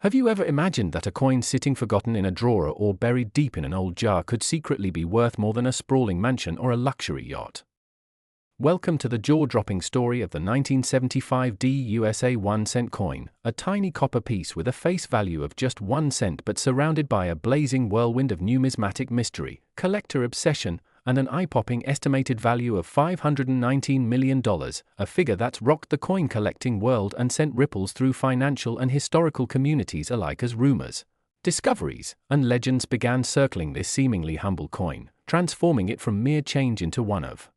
Have you ever imagined that a coin sitting forgotten in a drawer or buried deep in an old jar could secretly be worth more than a sprawling mansion or a luxury yacht? Welcome to the jaw-dropping story of the 1975 USA 1-cent coin, a tiny copper piece with a face value of just 1 cent but surrounded by a blazing whirlwind of numismatic mystery, collector obsession, and an eye-popping estimated value of $519 million, a figure that's rocked the coin-collecting world and sent ripples through financial and historical communities alike as rumors, discoveries, and legends began circling this seemingly humble coin, transforming it from mere change into one of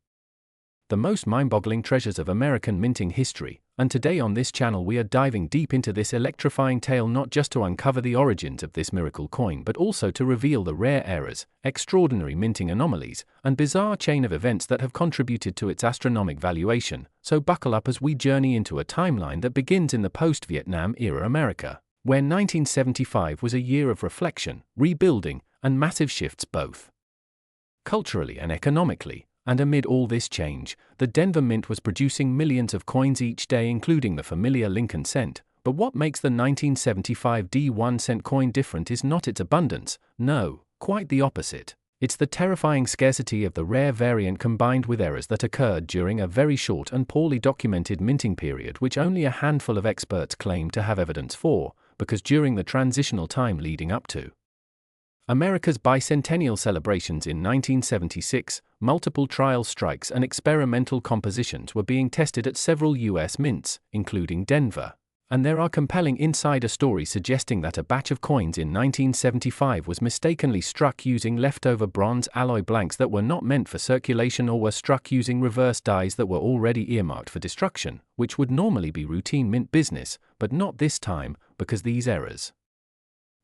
the most mind-boggling treasures of American minting history. And today on this channel we are diving deep into this electrifying tale, not just to uncover the origins of this miracle coin but also to reveal the rare errors, extraordinary minting anomalies, and bizarre chain of events that have contributed to its astronomical valuation. So buckle up as we journey into a timeline that begins in the post-Vietnam era America, where 1975 was a year of reflection, rebuilding, and massive shifts both culturally and economically. And amid all this change, the Denver Mint was producing millions of coins each day, including the familiar Lincoln cent. But what makes the 1975 1-cent coin different is not its abundance, no, quite the opposite. It's the terrifying scarcity of the rare variant combined with errors that occurred during a very short and poorly documented minting period, which only a handful of experts claim to have evidence for, because during the transitional time leading up to America's bicentennial celebrations in 1976, multiple trial strikes and experimental compositions were being tested at several U.S. mints, including Denver. And there are compelling insider stories suggesting that a batch of coins in 1975 was mistakenly struck using leftover bronze alloy blanks that were not meant for circulation or were struck using reverse dies that were already earmarked for destruction, which would normally be routine mint business, but not this time, because these errors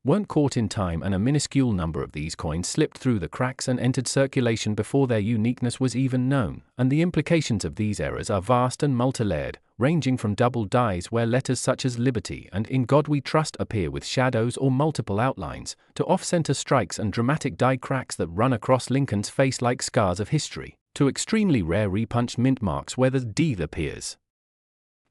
weren't caught in time, and a minuscule number of these coins slipped through the cracks and entered circulation before their uniqueness was even known. And the implications of these errors are vast and multilayered, ranging from double dies where letters such as Liberty and In God We Trust appear with shadows or multiple outlines, to off-center strikes and dramatic die cracks that run across Lincoln's face like scars of history, to extremely rare repunched mint marks where the D appears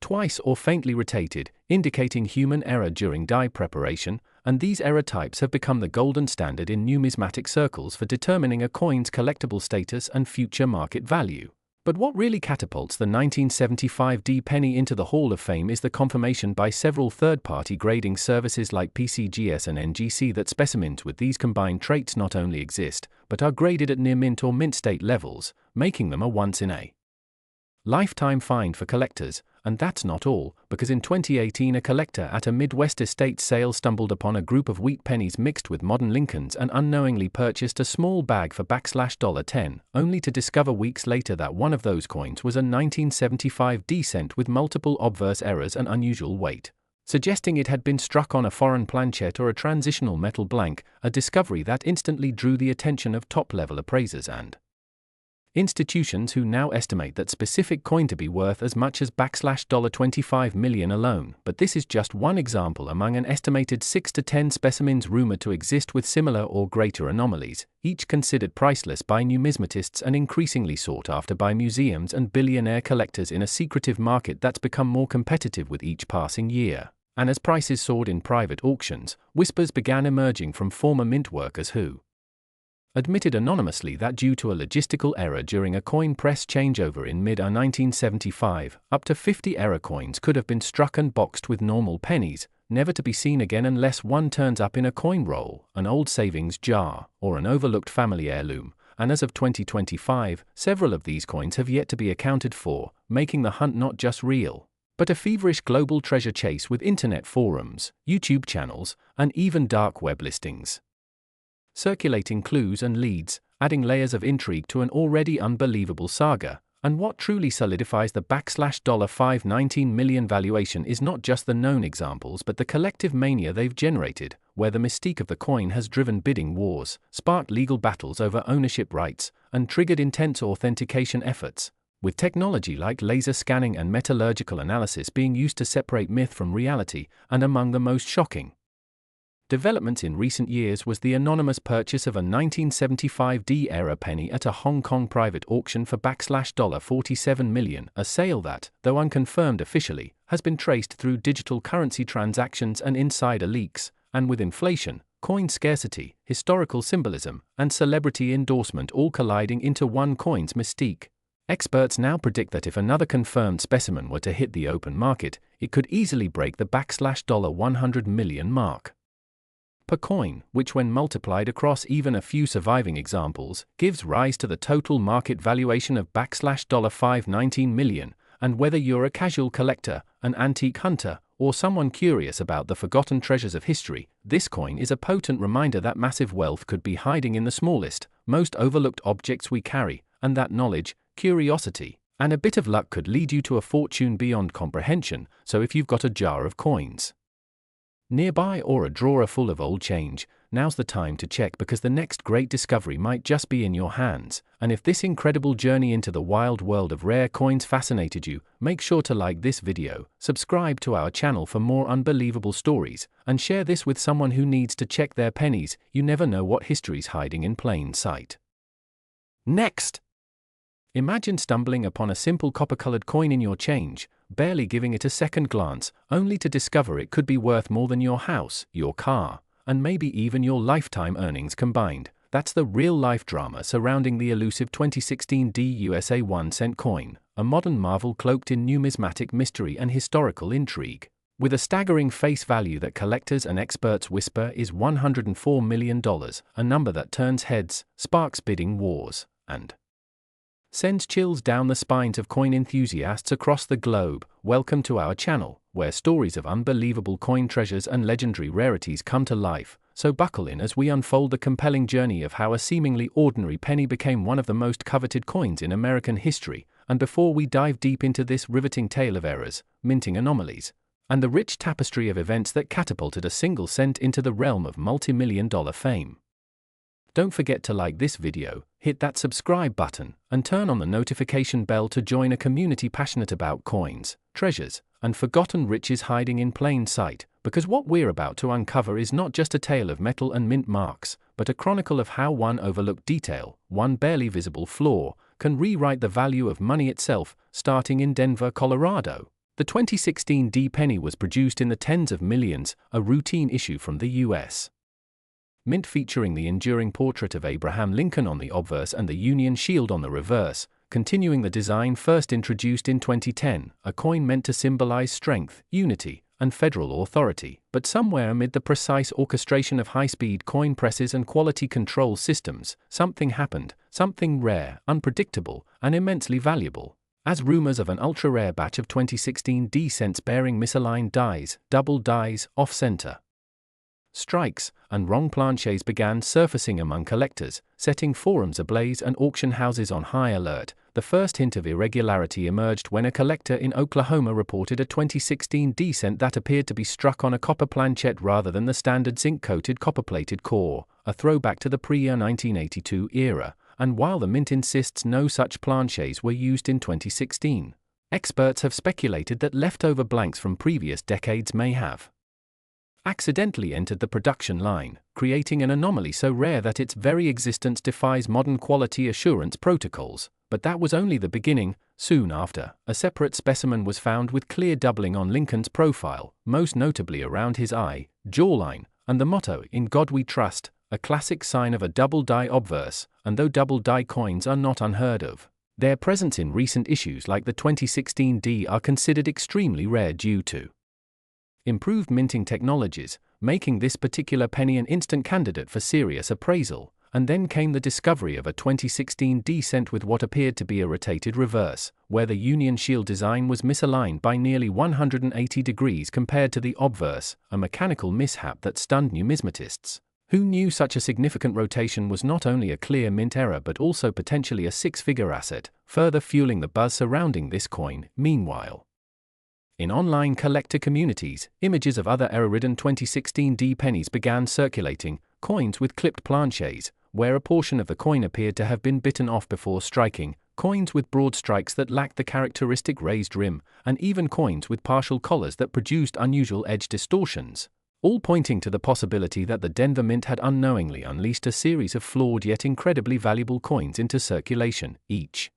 twice or faintly rotated, indicating human error during die preparation. And these error types have become the golden standard in numismatic circles for determining a coin's collectible status and future market value. But what really catapults the 1975 penny into the Hall of Fame is the confirmation by several third-party grading services like PCGS and NGC that specimens with these combined traits not only exist, but are graded at near mint or mint state levels, making them a once-in-a-lifetime find for collectors. And that's not all, because in 2018 a collector at a Midwest estate sale stumbled upon a group of wheat pennies mixed with modern Lincolns and unknowingly purchased a small bag for $10, only to discover weeks later that one of those coins was a 1975 cent with multiple obverse errors and unusual weight, suggesting it had been struck on a foreign planchet or a transitional metal blank, a discovery that instantly drew the attention of top-level appraisers and institutions who now estimate that specific coin to be worth as much as $25 million alone. But this is just one example among an estimated 6 to 10 specimens rumored to exist with similar or greater anomalies, each considered priceless by numismatists and increasingly sought after by museums and billionaire collectors in a secretive market that's become more competitive with each passing year. And as prices soared in private auctions, whispers began emerging from former mint workers who admitted anonymously that due to a logistical error during a coin press changeover in mid-1975, up to 50 error coins could have been struck and boxed with normal pennies, never to be seen again unless one turns up in a coin roll, an old savings jar, or an overlooked family heirloom. And as of 2025, several of these coins have yet to be accounted for, making the hunt not just real, but a feverish global treasure chase with internet forums, YouTube channels, and even dark web listings circulating clues and leads, adding layers of intrigue to an already unbelievable saga. And what truly solidifies the $519 million valuation is not just the known examples but the collective mania they've generated, where the mystique of the coin has driven bidding wars, sparked legal battles over ownership rights, and triggered intense authentication efforts, with technology like laser scanning and metallurgical analysis being used to separate myth from reality. And among the most shocking developments in recent years was the anonymous purchase of a 1975 era penny at a Hong Kong private auction for $47 million, a sale that, though unconfirmed officially, has been traced through digital currency transactions and insider leaks, and with inflation, coin scarcity, historical symbolism, and celebrity endorsement all colliding into one coin's mystique. Experts now predict that if another confirmed specimen were to hit the open market, it could easily break the $100 million mark per coin, which when multiplied across even a few surviving examples, gives rise to the total market valuation of $519 million, and whether you're a casual collector, an antique hunter, or someone curious about the forgotten treasures of history, this coin is a potent reminder that massive wealth could be hiding in the smallest, most overlooked objects we carry, and that knowledge, curiosity, and a bit of luck could lead you to a fortune beyond comprehension. So if you've got a jar of coins nearby or a drawer full of old change, now's the time to check, because the next great discovery might just be in your hands. And if this incredible journey into the wild world of rare coins fascinated you, make sure to like this video, subscribe to our channel for more unbelievable stories, and share this with someone who needs to check their pennies. You never know what history's hiding in plain sight. Next! Imagine stumbling upon a simple copper-colored coin in your change, barely giving it a second glance, only to discover it could be worth more than your house, your car, and maybe even your lifetime earnings combined. That's the real-life drama surrounding the elusive 2016 USA 1-cent coin, a modern marvel cloaked in numismatic mystery and historical intrigue. With a staggering face value that collectors and experts whisper is $104 million, a number that turns heads, sparks bidding wars, and sends chills down the spines of coin enthusiasts across the globe. Welcome to our channel, where stories of unbelievable coin treasures and legendary rarities come to life. So buckle in as we unfold the compelling journey of how a seemingly ordinary penny became one of the most coveted coins in American history. And before we dive deep into this riveting tale of errors, minting anomalies, and the rich tapestry of events that catapulted a single cent into the realm of multi-million-dollar fame, don't forget to like this video, hit that subscribe button, and turn on the notification bell to join a community passionate about coins, treasures, and forgotten riches hiding in plain sight, because what we're about to uncover is not just a tale of metal and mint marks, but a chronicle of how one overlooked detail, one barely visible flaw, can rewrite the value of money itself. Starting in Denver, Colorado, the 2016 D penny was produced in the tens of millions, a routine issue from the U.S. Mint featuring the enduring portrait of Abraham Lincoln on the obverse and the Union Shield on the reverse, continuing the design first introduced in 2010, a coin meant to symbolize strength, unity, and federal authority. But somewhere amid the precise orchestration of high-speed coin presses and quality control systems, something happened, something rare, unpredictable, and immensely valuable. As rumors of an ultra-rare batch of 2016 D cents bearing misaligned dies, double dies, off-center strikes, and wrong planches began surfacing among collectors, setting forums ablaze and auction houses on high alert, the first hint of irregularity emerged when a collector in Oklahoma reported a 2016 D cent that appeared to be struck on a copper planchet rather than the standard zinc-coated copper-plated core, a throwback to the pre-1982 era. And while the mint insists no such planches were used in 2016, experts have speculated that leftover blanks from previous decades may have accidentally entered the production line, creating an anomaly so rare that its very existence defies modern quality assurance protocols. But that was only the beginning. Soon after, a separate specimen was found with clear doubling on Lincoln's profile, most notably around his eye, jawline, and the motto, "In God We Trust," a classic sign of a double-die obverse. And though double-die coins are not unheard of, their presence in recent issues like the 2016 D are considered extremely rare due to improved minting technologies, making this particular penny an instant candidate for serious appraisal. And then came the discovery of a 2016 D cent with what appeared to be a rotated reverse, where the Union Shield design was misaligned by nearly 180 degrees compared to the obverse, a mechanical mishap that stunned numismatists, who knew such a significant rotation was not only a clear mint error but also potentially a six-figure asset, further fueling the buzz surrounding this coin. Meanwhile, in online collector communities, images of other error-ridden 2016 D pennies began circulating, coins with clipped planches, where a portion of the coin appeared to have been bitten off before striking, coins with broad strikes that lacked the characteristic raised rim, and even coins with partial collars that produced unusual edge distortions, all pointing to the possibility that the Denver Mint had unknowingly unleashed a series of flawed yet incredibly valuable coins into circulation, each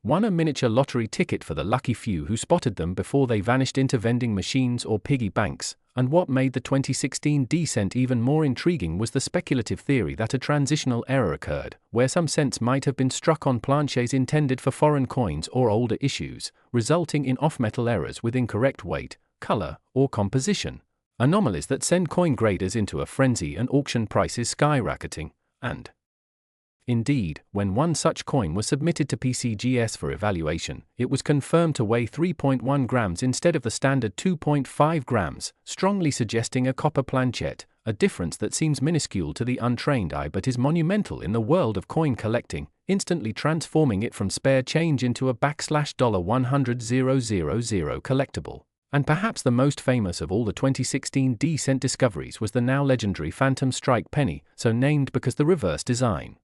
won a miniature lottery ticket for the lucky few who spotted them before they vanished into vending machines or piggy banks. And what made the 2016 descent even more intriguing was the speculative theory that a transitional error occurred, where some cents might have been struck on planchets intended for foreign coins or older issues, resulting in off-metal errors with incorrect weight, color, or composition. Anomalies that send coin graders into a frenzy and auction prices skyrocketing. And indeed, when one such coin was submitted to PCGS for evaluation, it was confirmed to weigh 3.1 grams instead of the standard 2.5 grams, strongly suggesting a copper planchet, a difference that seems minuscule to the untrained eye but is monumental in the world of coin collecting, instantly transforming it from spare change into a $100,000 collectible. And perhaps the most famous of all the 2016 descent discoveries was the now legendary Phantom Strike penny, so named because the reverse design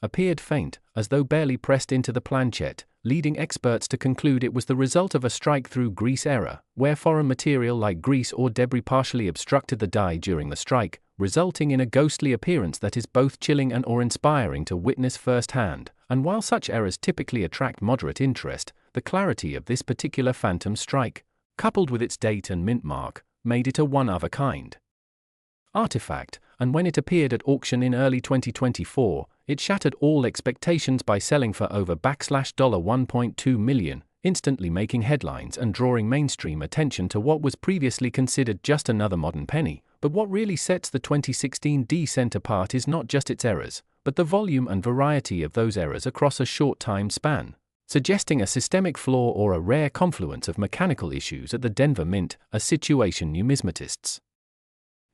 appeared faint, as though barely pressed into the planchet, leading experts to conclude it was the result of a strike-through grease error, where foreign material like grease or debris partially obstructed the die during the strike, resulting in a ghostly appearance that is both chilling and awe-inspiring to witness firsthand. And while such errors typically attract moderate interest, the clarity of this particular Phantom Strike, coupled with its date and mint mark, made it a one-of-a-kind artifact, and when it appeared at auction in early 2024, it shattered all expectations by selling for over $1.2 million, instantly making headlines and drawing mainstream attention to what was previously considered just another modern penny. But what really sets the 2016 descent apart is not just its errors, but the volume and variety of those errors across a short time span, suggesting a systemic flaw or a rare confluence of mechanical issues at the Denver Mint, a situation numismatists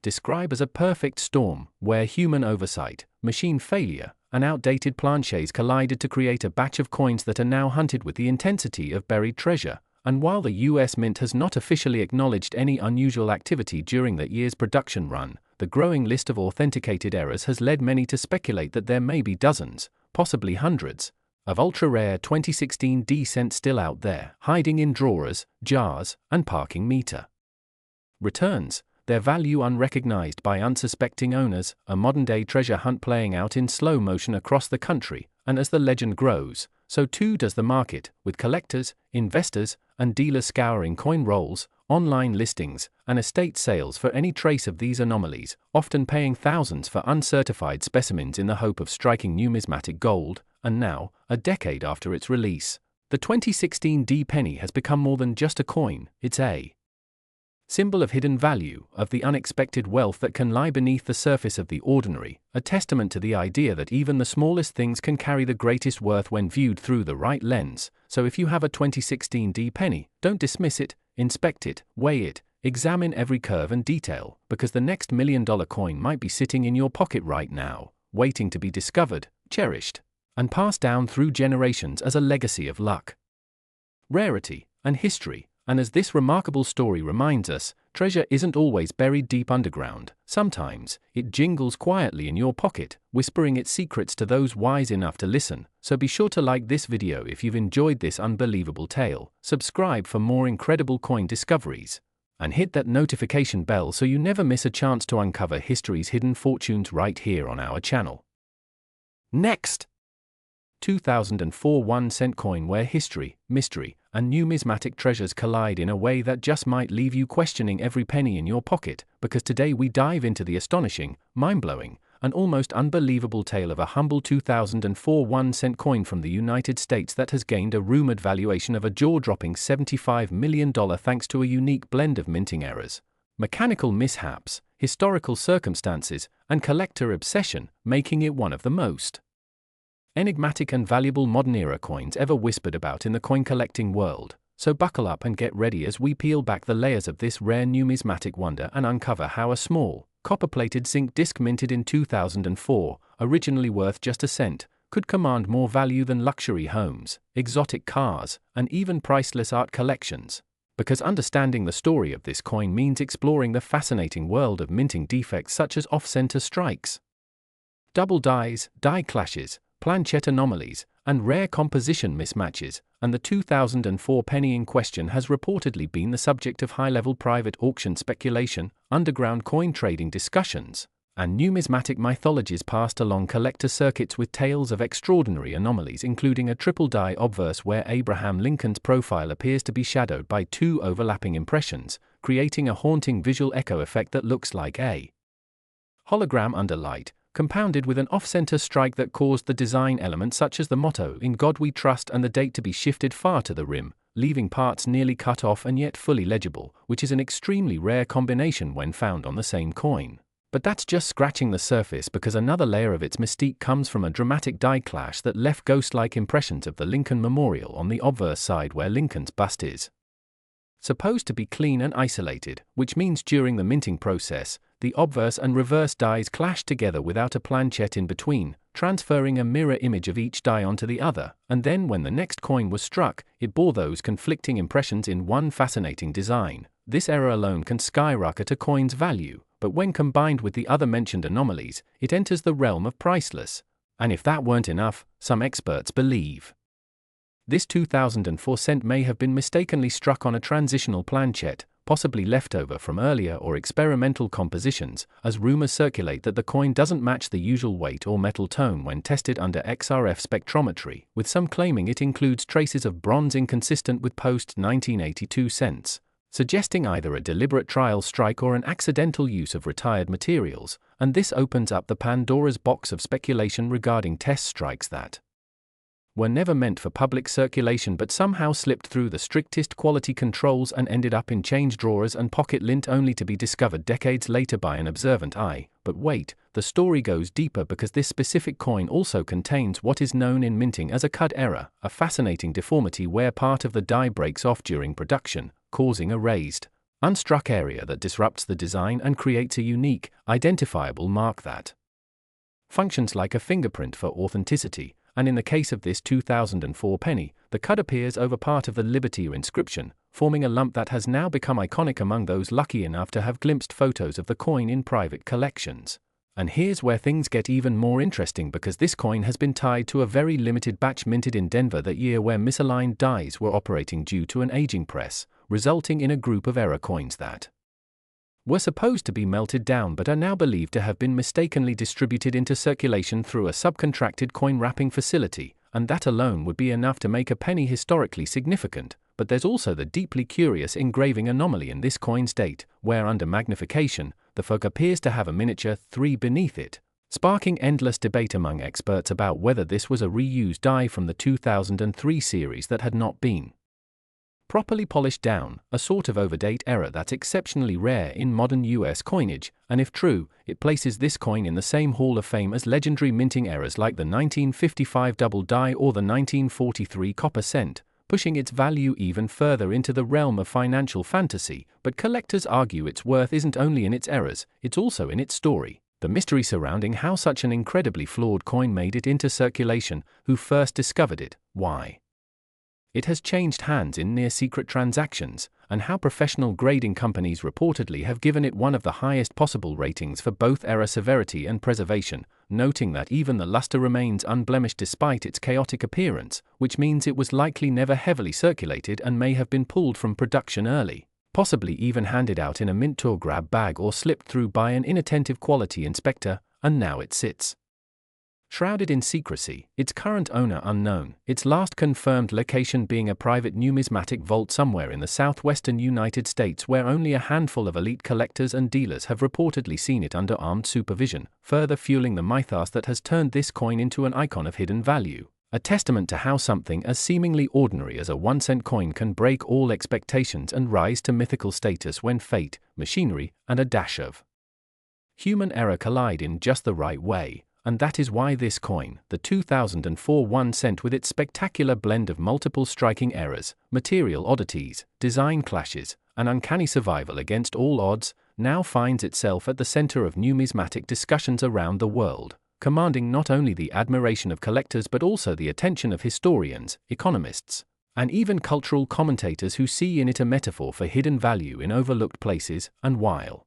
describe as a perfect storm, where human oversight, machine failure, and outdated planchets collided to create a batch of coins that are now hunted with the intensity of buried treasure. And while the US Mint has not officially acknowledged any unusual activity during the year's production run, the growing list of authenticated errors has led many to speculate that there may be dozens, possibly hundreds, of ultra-rare 2016 descent still out there, hiding in drawers, jars, and parking meter returns, their value unrecognized by unsuspecting owners, a modern-day treasure hunt playing out in slow motion across the country. And as the legend grows, so too does the market, with collectors, investors, and dealers scouring coin rolls, online listings, and estate sales for any trace of these anomalies, often paying thousands for uncertified specimens in the hope of striking numismatic gold. And now, a decade after its release, the 2016 D penny has become more than just a coin. It's a symbol of hidden value, of the unexpected wealth that can lie beneath the surface of the ordinary, a testament to the idea that even the smallest things can carry the greatest worth when viewed through the right lens. So if you have a 2016 D penny, don't dismiss it, inspect it, weigh it, examine every curve and detail, because the next $1 million coin might be sitting in your pocket right now, waiting to be discovered, cherished, and passed down through generations as a legacy of luck, rarity, and history. And as this remarkable story reminds us, treasure isn't always buried deep underground. Sometimes, it jingles quietly in your pocket, whispering its secrets to those wise enough to listen. So be sure to like this video if you've enjoyed this unbelievable tale, subscribe for more incredible coin discoveries, and hit that notification bell so you never miss a chance to uncover history's hidden fortunes right here on our channel. Next! 2004 1-cent coin where history, mystery, and numismatic treasures collide in a way that just might leave you questioning every penny in your pocket, because today we dive into the astonishing, mind-blowing, and almost unbelievable tale of a humble 2004 1-cent coin from the United States that has gained a rumored valuation of a jaw-dropping $75 million thanks to a unique blend of minting errors, mechanical mishaps, historical circumstances, and collector obsession, making it one of the most enigmatic and valuable modern-era coins ever whispered about in the coin-collecting world. So buckle up and get ready as we peel back the layers of this rare numismatic wonder and uncover how a small, copper-plated zinc disc minted in 2004, originally worth just a cent, could command more value than luxury homes, exotic cars, and even priceless art collections. Because understanding the story of this coin means exploring the fascinating world of minting defects such as off-center strikes, double dies, die clashes, planchet anomalies, and rare composition mismatches. And the 2004 penny in question has reportedly been the subject of high-level private auction speculation, underground coin trading discussions, and numismatic mythologies passed along collector circuits with tales of extraordinary anomalies, including a triple die obverse where Abraham Lincoln's profile appears to be shadowed by two overlapping impressions, creating a haunting visual echo effect that looks like a hologram under light, compounded with an off-center strike that caused the design elements such as the motto "In God We Trust" and the date to be shifted far to the rim, leaving parts nearly cut off and yet fully legible, which is an extremely rare combination when found on the same coin. But that's just scratching the surface, because another layer of its mystique comes from a dramatic die clash that left ghost-like impressions of the Lincoln Memorial on the obverse side where Lincoln's bust is supposed to be clean and isolated, which means during the minting process, the obverse and reverse dies clashed together without a planchette in between, transferring a mirror image of each die onto the other, and then when the next coin was struck, it bore those conflicting impressions in one fascinating design. This error alone can skyrocket a coin's value, but when combined with the other mentioned anomalies, it enters the realm of priceless. And if that weren't enough, some experts believe this 2004 cent may have been mistakenly struck on a transitional planchette, possibly leftover from earlier or experimental compositions, as rumors circulate that the coin doesn't match the usual weight or metal tone when tested under XRF spectrometry, with some claiming it includes traces of bronze inconsistent with post-1982 cents, suggesting either a deliberate trial strike or an accidental use of retired materials, and this opens up the Pandora's box of speculation regarding test strikes that were never meant for public circulation but somehow slipped through the strictest quality controls and ended up in change drawers and pocket lint only to be discovered decades later by an observant eye. But wait, the story goes deeper, because this specific coin also contains what is known in minting as a cud error, a fascinating deformity where part of the die breaks off during production, causing a raised, unstruck area that disrupts the design and creates a unique, identifiable mark that functions like a fingerprint for authenticity. And in the case of this 2004 penny, the cud appears over part of the Liberty inscription, forming a lump that has now become iconic among those lucky enough to have glimpsed photos of the coin in private collections. And here's where things get even more interesting, because this coin has been tied to a very limited batch minted in Denver that year where misaligned dies were operating due to an aging press, resulting in a group of error coins that were supposed to be melted down but are now believed to have been mistakenly distributed into circulation through a subcontracted coin wrapping facility, and that alone would be enough to make a penny historically significant. But there's also the deeply curious engraving anomaly in this coin's date, where under magnification, the fork appears to have a miniature 3 beneath it, sparking endless debate among experts about whether this was a reused die from the 2003 series that had not been properly polished down, a sort of overdate error that's exceptionally rare in modern US coinage, and if true, it places this coin in the same hall of fame as legendary minting errors like the 1955 double die or the 1943 copper cent, pushing its value even further into the realm of financial fantasy. But collectors argue its worth isn't only in its errors, it's also in its story. The mystery surrounding how such an incredibly flawed coin made it into circulation, who first discovered it, why it has changed hands in near-secret transactions, and how professional grading companies reportedly have given it one of the highest possible ratings for both error severity and preservation, noting that even the luster remains unblemished despite its chaotic appearance, which means it was likely never heavily circulated and may have been pulled from production early, possibly even handed out in a mint tour grab bag or slipped through by an inattentive quality inspector, and now it sits shrouded in secrecy, its current owner unknown, its last confirmed location being a private numismatic vault somewhere in the southwestern United States where only a handful of elite collectors and dealers have reportedly seen it under armed supervision, further fueling the mythos that has turned this coin into an icon of hidden value, a testament to how something as seemingly ordinary as a 1-cent coin can break all expectations and rise to mythical status when fate, machinery, and a dash of human error collide in just the right way. And that is why this coin, the 2004 1 cent with its spectacular blend of multiple striking errors, material oddities, design clashes, and uncanny survival against all odds, now finds itself at the center of numismatic discussions around the world, commanding not only the admiration of collectors but also the attention of historians, economists, and even cultural commentators who see in it a metaphor for hidden value in overlooked places. And while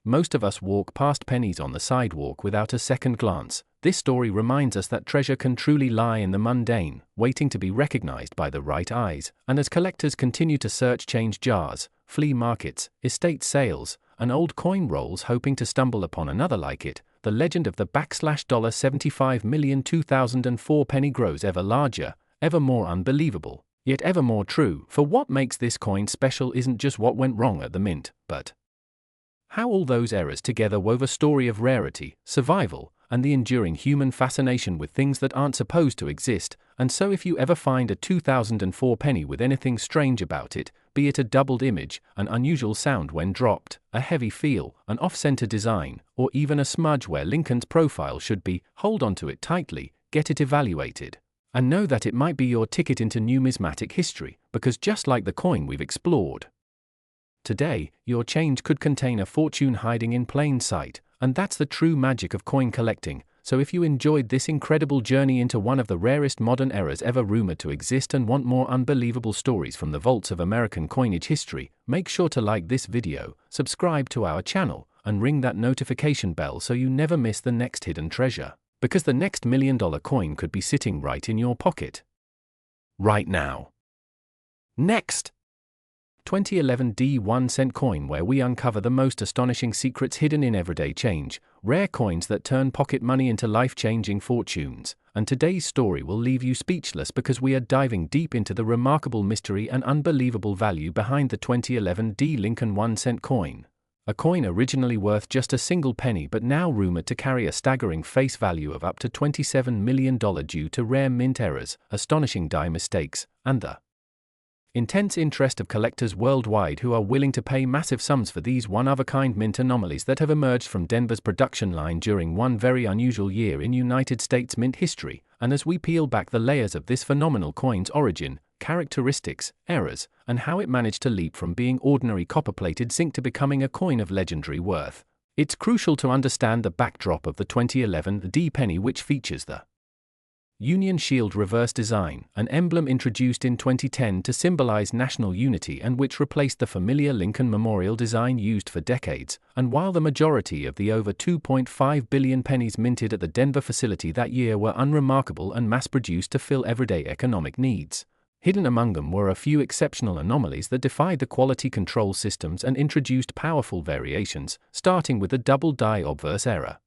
most of us walk past pennies on the sidewalk without a second glance, this story reminds us that treasure can truly lie in the mundane, waiting to be recognized by the right eyes. And as collectors continue to search change jars, flea markets, estate sales, an old coin rolls hoping to stumble upon another like it, the legend of the $75,000,000 penny grows ever larger, ever more unbelievable, yet ever more true, for what makes this coin special isn't just what went wrong at the mint, but how all those errors together wove a story of rarity, survival, and the enduring human fascination with things that aren't supposed to exist. And so if you ever find a 2004 penny with anything strange about it, be it a doubled image, an unusual sound when dropped, a heavy feel, an off-center design, or even a smudge where Lincoln's profile should be, hold onto it tightly, get it evaluated. And know that it might be your ticket into numismatic history, because just like the coin we've explored today, your change could contain a fortune hiding in plain sight, and that's the true magic of coin collecting. So if you enjoyed this incredible journey into one of the rarest modern eras ever rumored to exist and want more unbelievable stories from the vaults of American coinage history, make sure to like this video, subscribe to our channel, and ring that notification bell so you never miss the next hidden treasure, because the next $1 million coin could be sitting right in your pocket right now. Next, 2011 D 1 cent coin, where we uncover the most astonishing secrets hidden in everyday change, rare coins that turn pocket money into life-changing fortunes. And today's story will leave you speechless because we are diving deep into the remarkable mystery and unbelievable value behind the 2011 D Lincoln 1 cent coin. A coin originally worth just a single penny but now rumored to carry a staggering face value of up to $27 million due to rare mint errors, astonishing die mistakes, and the intense interest of collectors worldwide who are willing to pay massive sums for these one-of-a-kind mint anomalies that have emerged from Denver's production line during one very unusual year in United States mint history. And as we peel back the layers of this phenomenal coin's origin, characteristics, errors, and how it managed to leap from being ordinary copper-plated zinc to becoming a coin of legendary worth, it's crucial to understand the backdrop of the 2011 D penny, which features the Union Shield reverse design, an emblem introduced in 2010 to symbolize national unity and which replaced the familiar Lincoln Memorial design used for decades. And while the majority of the over 2.5 billion pennies minted at the Denver facility that year were unremarkable and mass-produced to fill everyday economic needs, hidden among them were a few exceptional anomalies that defied the quality control systems and introduced powerful variations, starting with the double die obverse error,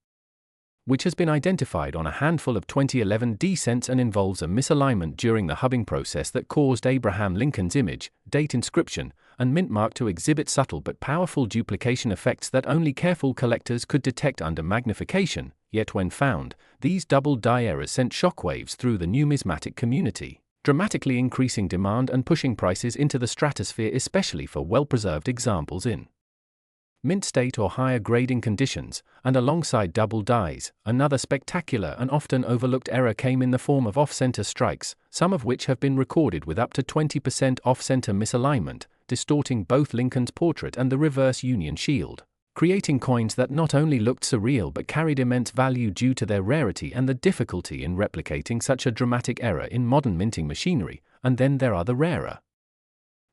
which has been identified on a handful of 2011 D cents and involves a misalignment during the hubbing process that caused Abraham Lincoln's image, date inscription, and mint mark to exhibit subtle but powerful duplication effects that only careful collectors could detect under magnification. Yet when found, these double die errors sent shockwaves through the numismatic community, dramatically increasing demand and pushing prices into the stratosphere, especially for well-preserved examples in mint state or higher grading conditions. And alongside double dies, another spectacular and often overlooked error came in the form of off-center strikes, some of which have been recorded with up to 20% off-center misalignment, distorting both Lincoln's portrait and the reverse Union Shield, creating coins that not only looked surreal but carried immense value due to their rarity and the difficulty in replicating such a dramatic error in modern minting machinery. And then there are the rarer,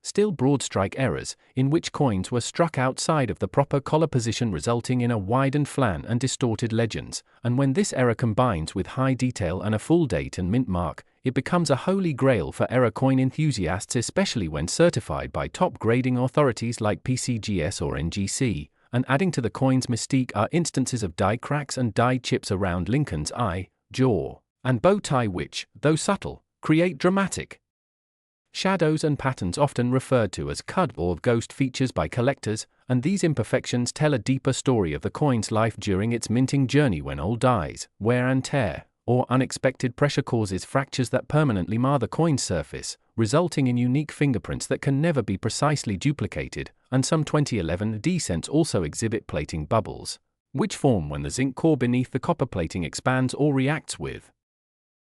still broad strike errors, in which coins were struck outside of the proper collar position, resulting in a widened flan and distorted legends. And when this error combines with high detail and a full date and mint mark, it becomes a holy grail for error coin enthusiasts, especially when certified by top grading authorities like PCGS or NGC. And adding to the coin's mystique are instances of die cracks and die chips around Lincoln's eye, jaw, and bow tie, which, though subtle, create dramatic shadows and patterns often referred to as cud or ghost features by collectors. And these imperfections tell a deeper story of the coin's life during its minting journey, when old dies, wear and tear, or unexpected pressure causes fractures that permanently mar the coin's surface, resulting in unique fingerprints that can never be precisely duplicated. And some 2011 D cents also exhibit plating bubbles, which form when the zinc core beneath the copper plating expands or reacts with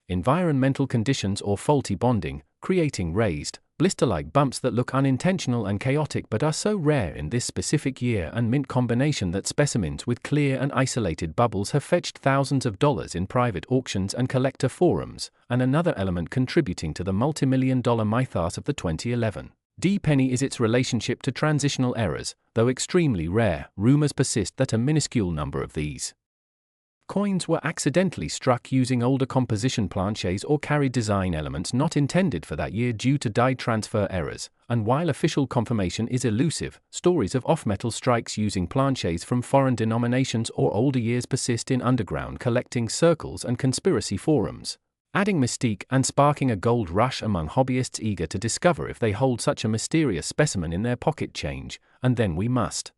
environmental conditions or faulty bonding, creating raised, blister-like bumps that look unintentional and chaotic but are so rare in this specific year and mint combination that specimens with clear and isolated bubbles have fetched thousands of dollars in private auctions and collector forums. And another element contributing to the multi-million-dollar mythos of the 2011 D penny is its relationship to transitional errors. Though extremely rare, rumors persist that a minuscule number of these Coins were accidentally struck using older composition planches or carried design elements not intended for that year due to die transfer errors, and while official confirmation is elusive, stories of off-metal strikes using planches from foreign denominations or older years persist in underground collecting circles and conspiracy forums, adding mystique and sparking a gold rush among hobbyists eager to discover if they hold such a mysterious specimen in their pocket change. And then we must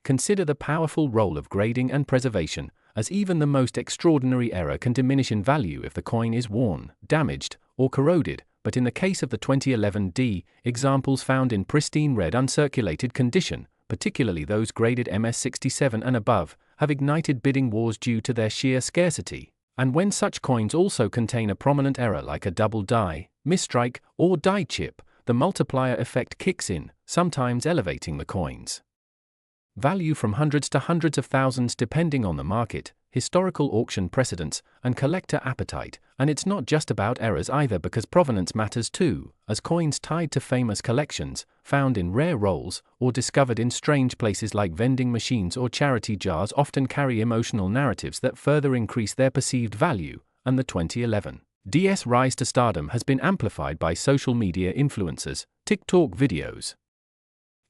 consider the powerful role of grading and preservation, as even the most extraordinary error can diminish in value if the coin is worn, damaged, or corroded. But in the case of the 2011 D, examples found in pristine red uncirculated condition, particularly those graded MS67 and above, have ignited bidding wars due to their sheer scarcity. And when such coins also contain a prominent error like a double die, misstrike, or die chip, the multiplier effect kicks in, sometimes elevating the coin's value from hundreds to hundreds of thousands depending on the market, historical auction precedents, and collector appetite. And it's not just about errors either, because provenance matters too, as coins tied to famous collections, found in rare rolls, or discovered in strange places like vending machines or charity jars often carry emotional narratives that further increase their perceived value. And the 2011 DS rise to stardom has been amplified by social media influencers, TikTok videos,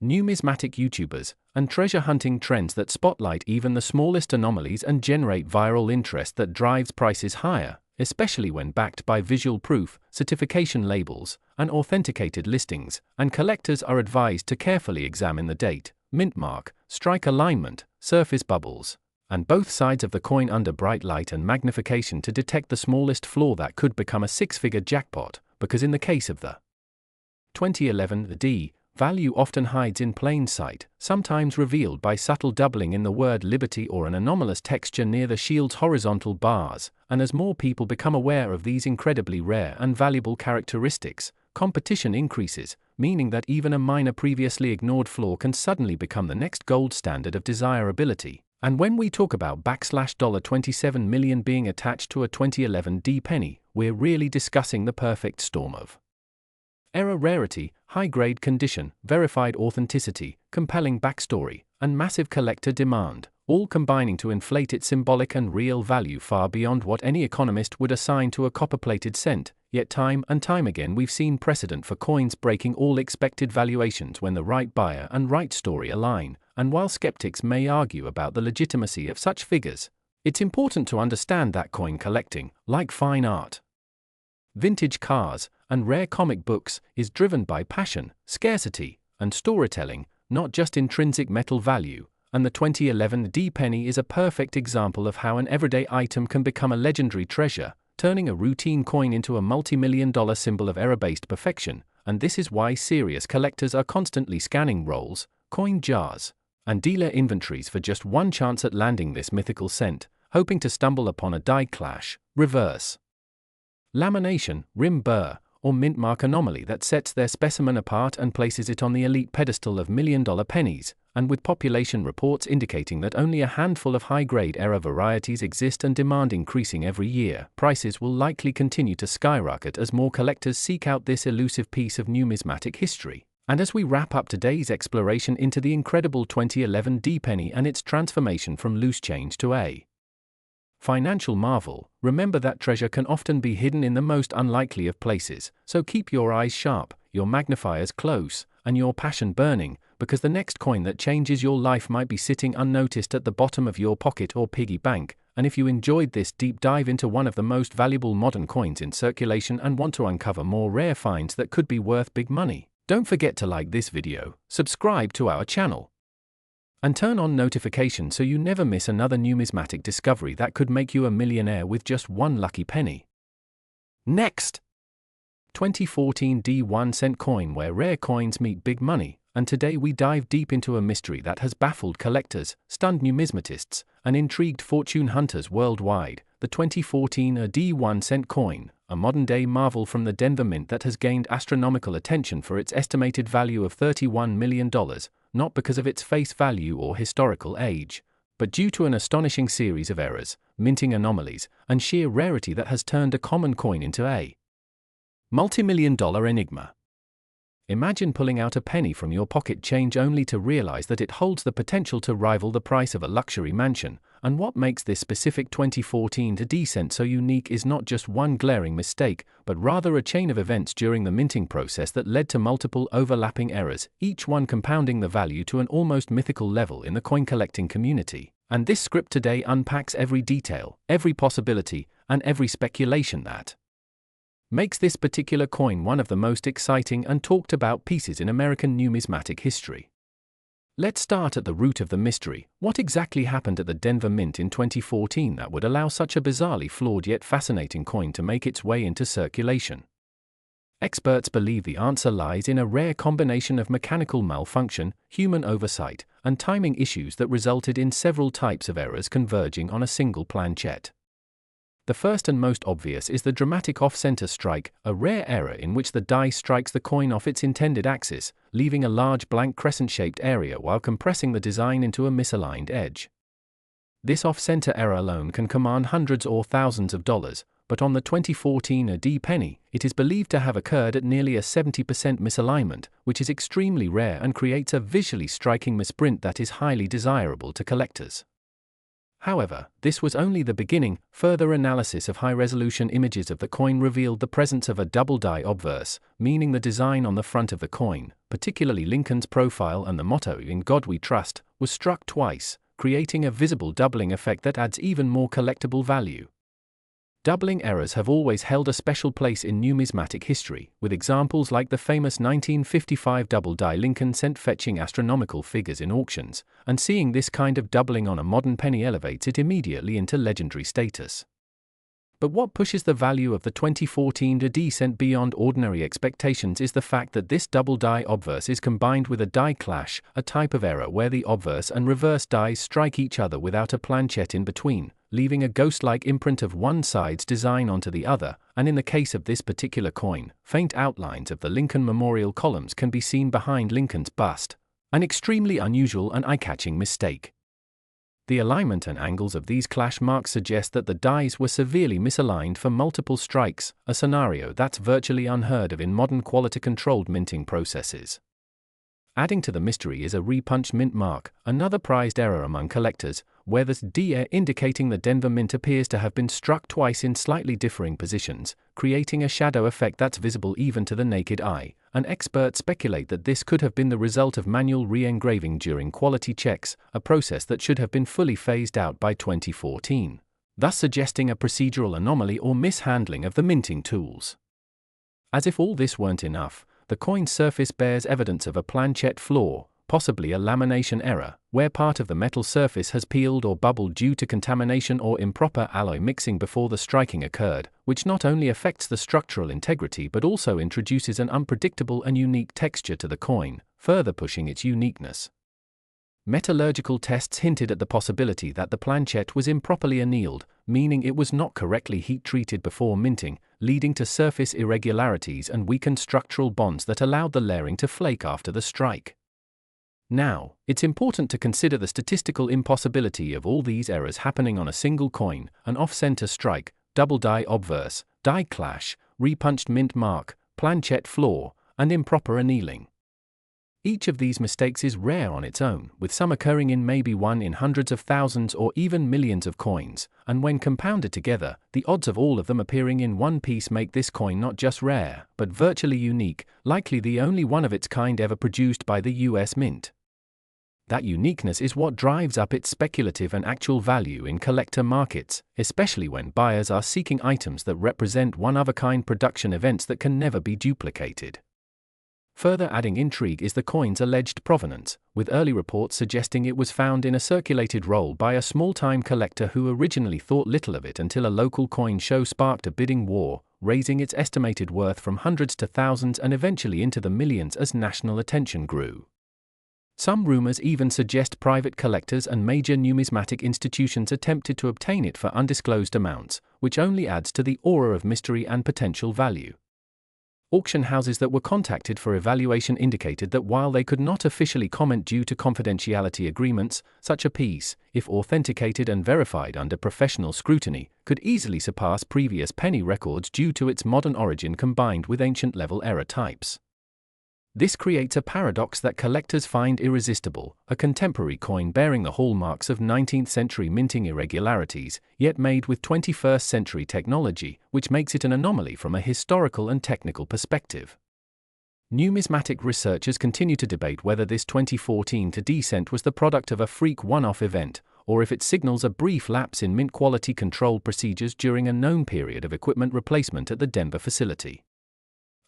numismatic YouTubers, and treasure hunting trends that spotlight even the smallest anomalies and generate viral interest that drives prices higher, especially when backed by visual proof, certification labels, and authenticated listings. And collectors are advised to carefully examine the date, mint mark, strike alignment, surface bubbles, and both sides of the coin under bright light and magnification to detect the smallest flaw that could become a six-figure jackpot, because in the case of the 2011 D, value often hides in plain sight, sometimes revealed by subtle doubling in the word liberty or an anomalous texture near the shield's horizontal bars. And as more people become aware of these incredibly rare and valuable characteristics, competition increases, meaning that even a minor previously ignored flaw can suddenly become the next gold standard of desirability. And when we talk about $27 million being attached to a 2011 D penny, we're really discussing the perfect storm of error, rarity, high-grade condition, verified authenticity, compelling backstory, and massive collector demand, all combining to inflate its symbolic and real value far beyond what any economist would assign to a copper-plated cent. Yet time and time again we've seen precedent for coins breaking all expected valuations when the right buyer and right story align. And while skeptics may argue about the legitimacy of such figures, it's important to understand that coin collecting, like fine art, vintage cars, and rare comic books, is driven by passion, scarcity, and storytelling, not just intrinsic metal value. And the 2011 D penny is a perfect example of how an everyday item can become a legendary treasure, turning a routine coin into a multi-million-dollar symbol of error-based perfection. And this is why serious collectors are constantly scanning rolls, coin jars, and dealer inventories for just one chance at landing this mythical cent, hoping to stumble upon a die clash, reverse lamination, rim burr, or mint mark anomaly that sets their specimen apart and places it on the elite pedestal of million-dollar pennies. And with population reports indicating that only a handful of high-grade error varieties exist and demand increasing every year, prices will likely continue to skyrocket as more collectors seek out this elusive piece of numismatic history. And as we wrap up today's exploration into the incredible 2011 D penny and its transformation from loose change to a financial marvel, remember that treasure can often be hidden in the most unlikely of places. So keep your eyes sharp, your magnifiers close, and your passion burning, because the next coin that changes your life might be sitting unnoticed at the bottom of your pocket or piggy bank. And if you enjoyed this deep dive into one of the most valuable modern coins in circulation and want to uncover more rare finds that could be worth big money, don't forget to like this video, subscribe to our channel, and turn on notifications so you never miss another numismatic discovery that could make you a millionaire with just one lucky penny. Next, 2014 D 1-cent coin, where rare coins meet big money. And today we dive deep into a mystery that has baffled collectors, stunned numismatists, and intrigued fortune hunters worldwide. The 2014 D 1-cent coin, a modern-day marvel from the Denver Mint that has gained astronomical attention for its estimated value of $31 million, not because of its face value or historical age, but due to an astonishing series of errors, minting anomalies, and sheer rarity that has turned a common coin into a multi-million-dollar enigma. Imagine pulling out a penny from your pocket change only to realize that it holds the potential to rival the price of a luxury mansion, and what makes this specific 2014 descent so unique is not just one glaring mistake, but rather a chain of events during the minting process that led to multiple overlapping errors, each one compounding the value to an almost mythical level in the coin collecting community. And this script today unpacks every detail, every possibility, and every speculation that makes this particular coin one of the most exciting and talked about pieces in American numismatic history. Let's start at the root of the mystery. What exactly happened at the Denver Mint in 2014 that would allow such a bizarrely flawed yet fascinating coin to make its way into circulation? Experts believe the answer lies in a rare combination of mechanical malfunction, human oversight, and timing issues that resulted in several types of errors converging on a single planchette. The first and most obvious is the dramatic off-center strike, a rare error in which the die strikes the coin off its intended axis, leaving a large blank crescent-shaped area while compressing the design into a misaligned edge. This off-center error alone can command hundreds or thousands of dollars, but on the 2014 AD penny, it is believed to have occurred at nearly a 70% misalignment, which is extremely rare and creates a visually striking misprint that is highly desirable to collectors. However, this was only the beginning. Further analysis of high-resolution images of the coin revealed the presence of a double die obverse, meaning the design on the front of the coin, particularly Lincoln's profile and the motto "In God We Trust," was struck twice, creating a visible doubling effect that adds even more collectible value. Doubling errors have always held a special place in numismatic history, with examples like the famous 1955 double die Lincoln cent fetching astronomical figures in auctions, and seeing this kind of doubling on a modern penny elevates it immediately into legendary status. But what pushes the value of the 2014 descent beyond ordinary expectations is the fact that this double die obverse is combined with a die clash, a type of error where the obverse and reverse dies strike each other without a planchette in between, leaving a ghost-like imprint of one side's design onto the other, and in the case of this particular coin, faint outlines of the Lincoln Memorial columns can be seen behind Lincoln's bust, an extremely unusual and eye-catching mistake. The alignment and angles of these clash marks suggest that the dies were severely misaligned for multiple strikes, a scenario that's virtually unheard of in modern quality-controlled minting processes. Adding to the mystery is a repunched mint mark, another prized error among collectors, where the D indicating the Denver Mint appears to have been struck twice in slightly differing positions, creating a shadow effect that's visible even to the naked eye, and experts speculate that this could have been the result of manual re-engraving during quality checks, a process that should have been fully phased out by 2014, thus suggesting a procedural anomaly or mishandling of the minting tools. As if all this weren't enough, the coin's surface bears evidence of a planchette flaw, possibly a lamination error, where part of the metal surface has peeled or bubbled due to contamination or improper alloy mixing before the striking occurred, which not only affects the structural integrity but also introduces an unpredictable and unique texture to the coin, further pushing its uniqueness. Metallurgical tests hinted at the possibility that the planchette was improperly annealed, meaning it was not correctly heat-treated before minting, leading to surface irregularities and weakened structural bonds that allowed the layering to flake after the strike. Now, it's important to consider the statistical impossibility of all these errors happening on a single coin: an off-center strike, double die obverse, die clash, repunched mint mark, planchette flaw, and improper annealing. Each of these mistakes is rare on its own, with some occurring in maybe one in hundreds of thousands or even millions of coins, and when compounded together, the odds of all of them appearing in one piece make this coin not just rare, but virtually unique, likely the only one of its kind ever produced by the US Mint. That uniqueness is what drives up its speculative and actual value in collector markets, especially when buyers are seeking items that represent one-of-a-kind production events that can never be duplicated. Further adding intrigue is the coin's alleged provenance, with early reports suggesting it was found in a circulated roll by a small-time collector who originally thought little of it until a local coin show sparked a bidding war, raising its estimated worth from hundreds to thousands and eventually into the millions as national attention grew. Some rumors even suggest private collectors and major numismatic institutions attempted to obtain it for undisclosed amounts, which only adds to the aura of mystery and potential value. Auction houses that were contacted for evaluation indicated that while they could not officially comment due to confidentiality agreements, such a piece, if authenticated and verified under professional scrutiny, could easily surpass previous penny records due to its modern origin combined with ancient level error types. This creates a paradox that collectors find irresistible: a contemporary coin bearing the hallmarks of 19th century minting irregularities, yet made with 21st century technology, which makes it an anomaly from a historical and technical perspective. Numismatic researchers continue to debate whether this 2014 D cent was the product of a freak one-off event, or if it signals a brief lapse in mint quality control procedures during a known period of equipment replacement at the Denver facility.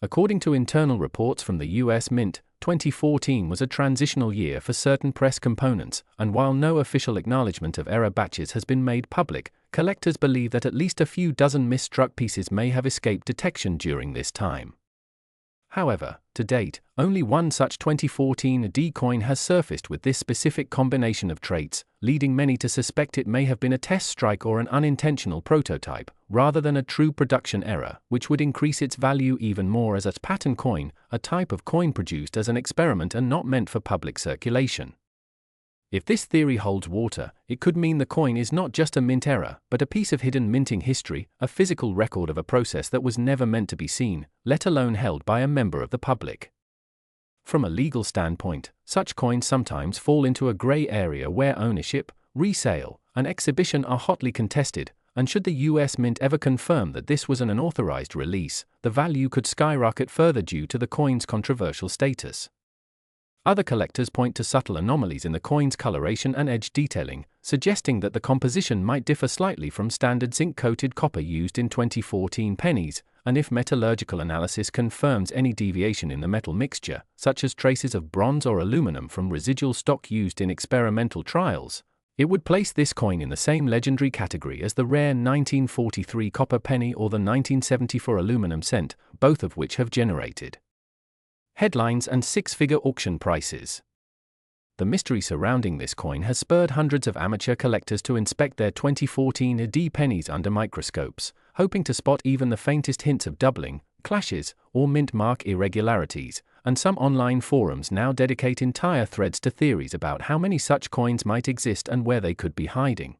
According to internal reports from the U.S. Mint, 2014 was a transitional year for certain press components, and while no official acknowledgement of error batches has been made public, collectors believe that at least a few dozen misstruck pieces may have escaped detection during this time. However, to date, only one such 2014 D coin has surfaced with this specific combination of traits, leading many to suspect it may have been a test strike or an unintentional prototype, rather than a true production error, which would increase its value even more as a pattern coin, a type of coin produced as an experiment and not meant for public circulation. If this theory holds water, it could mean the coin is not just a mint error, but a piece of hidden minting history, a physical record of a process that was never meant to be seen, let alone held by a member of the public. From a legal standpoint, such coins sometimes fall into a gray area where ownership, resale, and exhibition are hotly contested, and should the U.S. Mint ever confirm that this was an unauthorized release, the value could skyrocket further due to the coin's controversial status. Other collectors point to subtle anomalies in the coin's coloration and edge detailing, suggesting that the composition might differ slightly from standard zinc-coated copper used in 2014 pennies, and if metallurgical analysis confirms any deviation in the metal mixture, such as traces of bronze or aluminum from residual stock used in experimental trials, it would place this coin in the same legendary category as the rare 1943 copper penny or the 1974 aluminum cent, both of which have generated headlines and six-figure auction prices. The mystery surrounding this coin has spurred hundreds of amateur collectors to inspect their 2014 D pennies under microscopes, hoping to spot even the faintest hints of doubling, clashes, or mint mark irregularities, and some online forums now dedicate entire threads to theories about how many such coins might exist and where they could be hiding.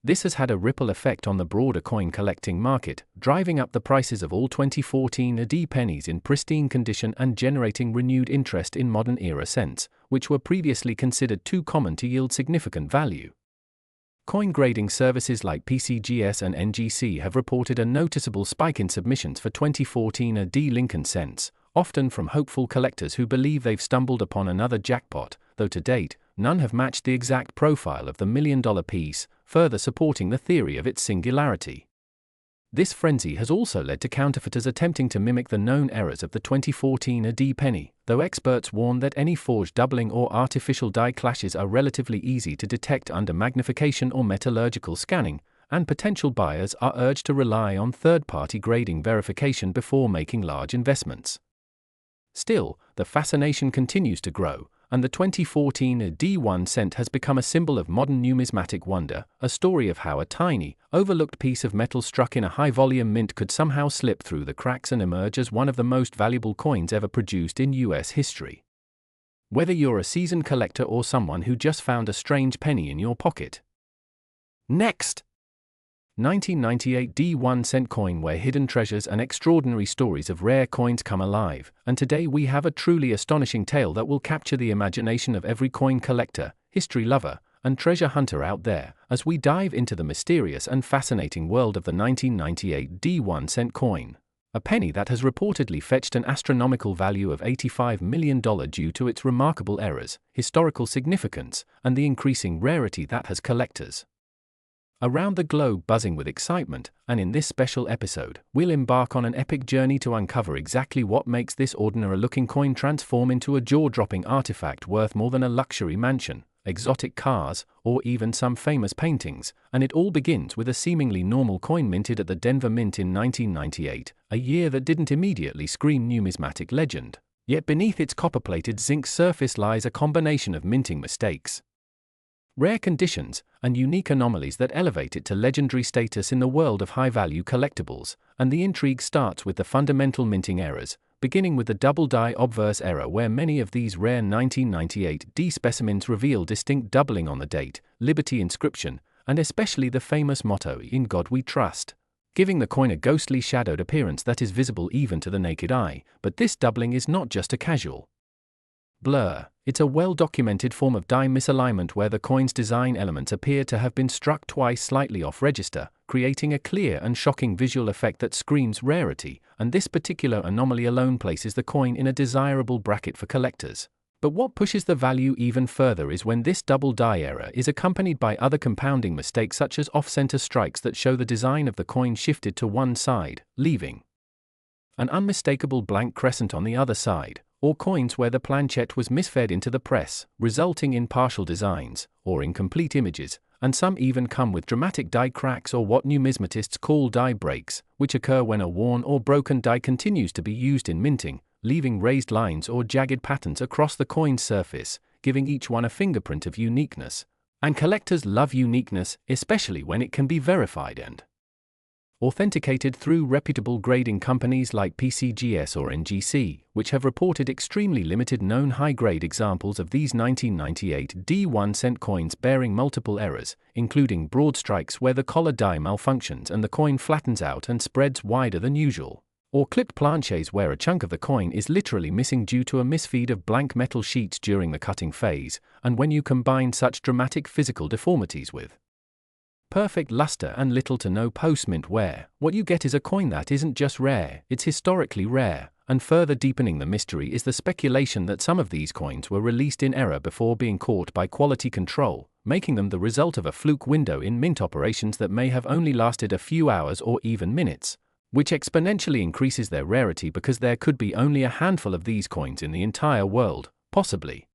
This has had a ripple effect on the broader coin collecting market, driving up the prices of all 2014 D pennies in pristine condition and generating renewed interest in modern-era cents, which were previously considered too common to yield significant value. Coin grading services like PCGS and NGC have reported a noticeable spike in submissions for 2014 D Lincoln cents, often from hopeful collectors who believe they've stumbled upon another jackpot, though to date, none have matched the exact profile of the million-dollar piece, further supporting the theory of its singularity. This frenzy has also led to counterfeiters attempting to mimic the known errors of the 2014 D penny, though experts warn that any forged doubling or artificial die clashes are relatively easy to detect under magnification or metallurgical scanning, and potential buyers are urged to rely on third-party grading verification before making large investments. Still, the fascination continues to grow, and the 2014 D1 cent has become a symbol of modern numismatic wonder, a story of how a tiny, overlooked piece of metal struck in a high-volume mint could somehow slip through the cracks and emerge as one of the most valuable coins ever produced in U.S. history. Whether you're a seasoned collector or someone who just found a strange penny in your pocket. Next! 1998 D1 cent coin, where hidden treasures and extraordinary stories of rare coins come alive, and today we have a truly astonishing tale that will capture the imagination of every coin collector, history lover, and treasure hunter out there, as we dive into the mysterious and fascinating world of the 1998 D1 cent coin, a penny that has reportedly fetched an astronomical value of $85 million due to its remarkable errors, historical significance, and the increasing rarity that has collectors around the globe buzzing with excitement, and in this special episode, we'll embark on an epic journey to uncover exactly what makes this ordinary-looking coin transform into a jaw-dropping artifact worth more than a luxury mansion, exotic cars, or even some famous paintings, and it all begins with a seemingly normal coin minted at the Denver Mint in 1998, a year that didn't immediately scream numismatic legend, yet beneath its copper-plated zinc surface lies a combination of minting mistakes, rare conditions, and unique anomalies that elevate it to legendary status in the world of high-value collectibles, and the intrigue starts with the fundamental minting errors, beginning with the double die obverse error, where many of these rare 1998 D specimens reveal distinct doubling on the date, Liberty inscription, and especially the famous motto, "In God We Trust." giving the coin a ghostly shadowed appearance that is visible even to the naked eye. But this doubling is not just a casual blur, it's a well-documented form of die misalignment where the coin's design elements appear to have been struck twice slightly off register, creating a clear and shocking visual effect that screams rarity, and this particular anomaly alone places the coin in a desirable bracket for collectors. But what pushes the value even further is when this double die error is accompanied by other compounding mistakes such as off-center strikes that show the design of the coin shifted to one side, leaving an unmistakable blank crescent on the other side, or coins where the planchet was misfed into the press, resulting in partial designs, or incomplete images, and some even come with dramatic die cracks or what numismatists call die breaks, which occur when a worn or broken die continues to be used in minting, leaving raised lines or jagged patterns across the coin's surface, giving each one a fingerprint of uniqueness. And collectors love uniqueness, especially when it can be verified and authenticated through reputable grading companies like PCGS or NGC, which have reported extremely limited known high-grade examples of these 1998 D1 cent coins bearing multiple errors, including broad strikes where the collar die malfunctions and the coin flattens out and spreads wider than usual, or clipped planchets where a chunk of the coin is literally missing due to a misfeed of blank metal sheets during the cutting phase. And when you combine such dramatic physical deformities with perfect luster and little to no post-mint wear, what you get is a coin that isn't just rare, it's historically rare. And further deepening the mystery is the speculation that some of these coins were released in error before being caught by quality control, making them the result of a fluke window in mint operations that may have only lasted a few hours or even minutes, which exponentially increases their rarity because there could be only a handful of these coins in the entire world, possibly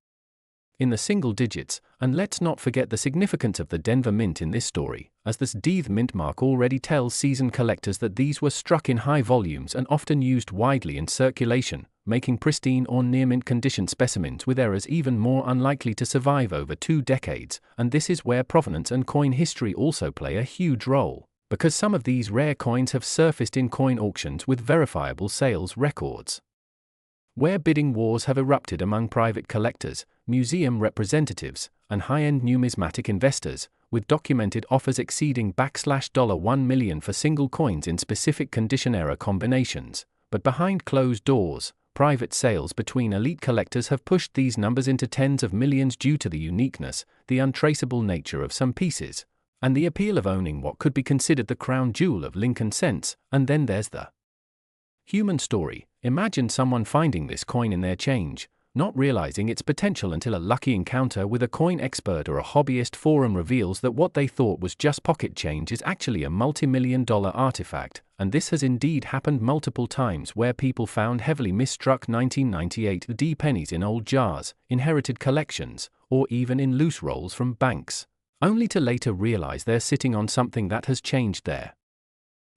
in the single digits. And let's not forget the significance of the Denver Mint in this story, as this Deth mint mark already tells seasoned collectors that these were struck in high volumes and often used widely in circulation, making pristine or near-mint condition specimens with errors even more unlikely to survive over 2 decades. And this is where provenance and coin history also play a huge role, because some of these rare coins have surfaced in coin auctions with verifiable sales records, where bidding wars have erupted among private collectors, museum representatives, and high-end numismatic investors, with documented offers exceeding $1 million for single coins in specific condition error combinations. But behind closed doors, private sales between elite collectors have pushed these numbers into tens of millions due to the uniqueness, the untraceable nature of some pieces, and the appeal of owning what could be considered the crown jewel of Lincoln cents. And then there's the human story. Imagine someone finding this coin in their change, not realizing its potential until a lucky encounter with a coin expert or a hobbyist forum reveals that what they thought was just pocket change is actually a multi-million-dollar artifact. And this has indeed happened multiple times, where people found heavily misstruck 1998 D pennies in old jars, inherited collections, or even in loose rolls from banks, only to later realize they're sitting on something that has changed their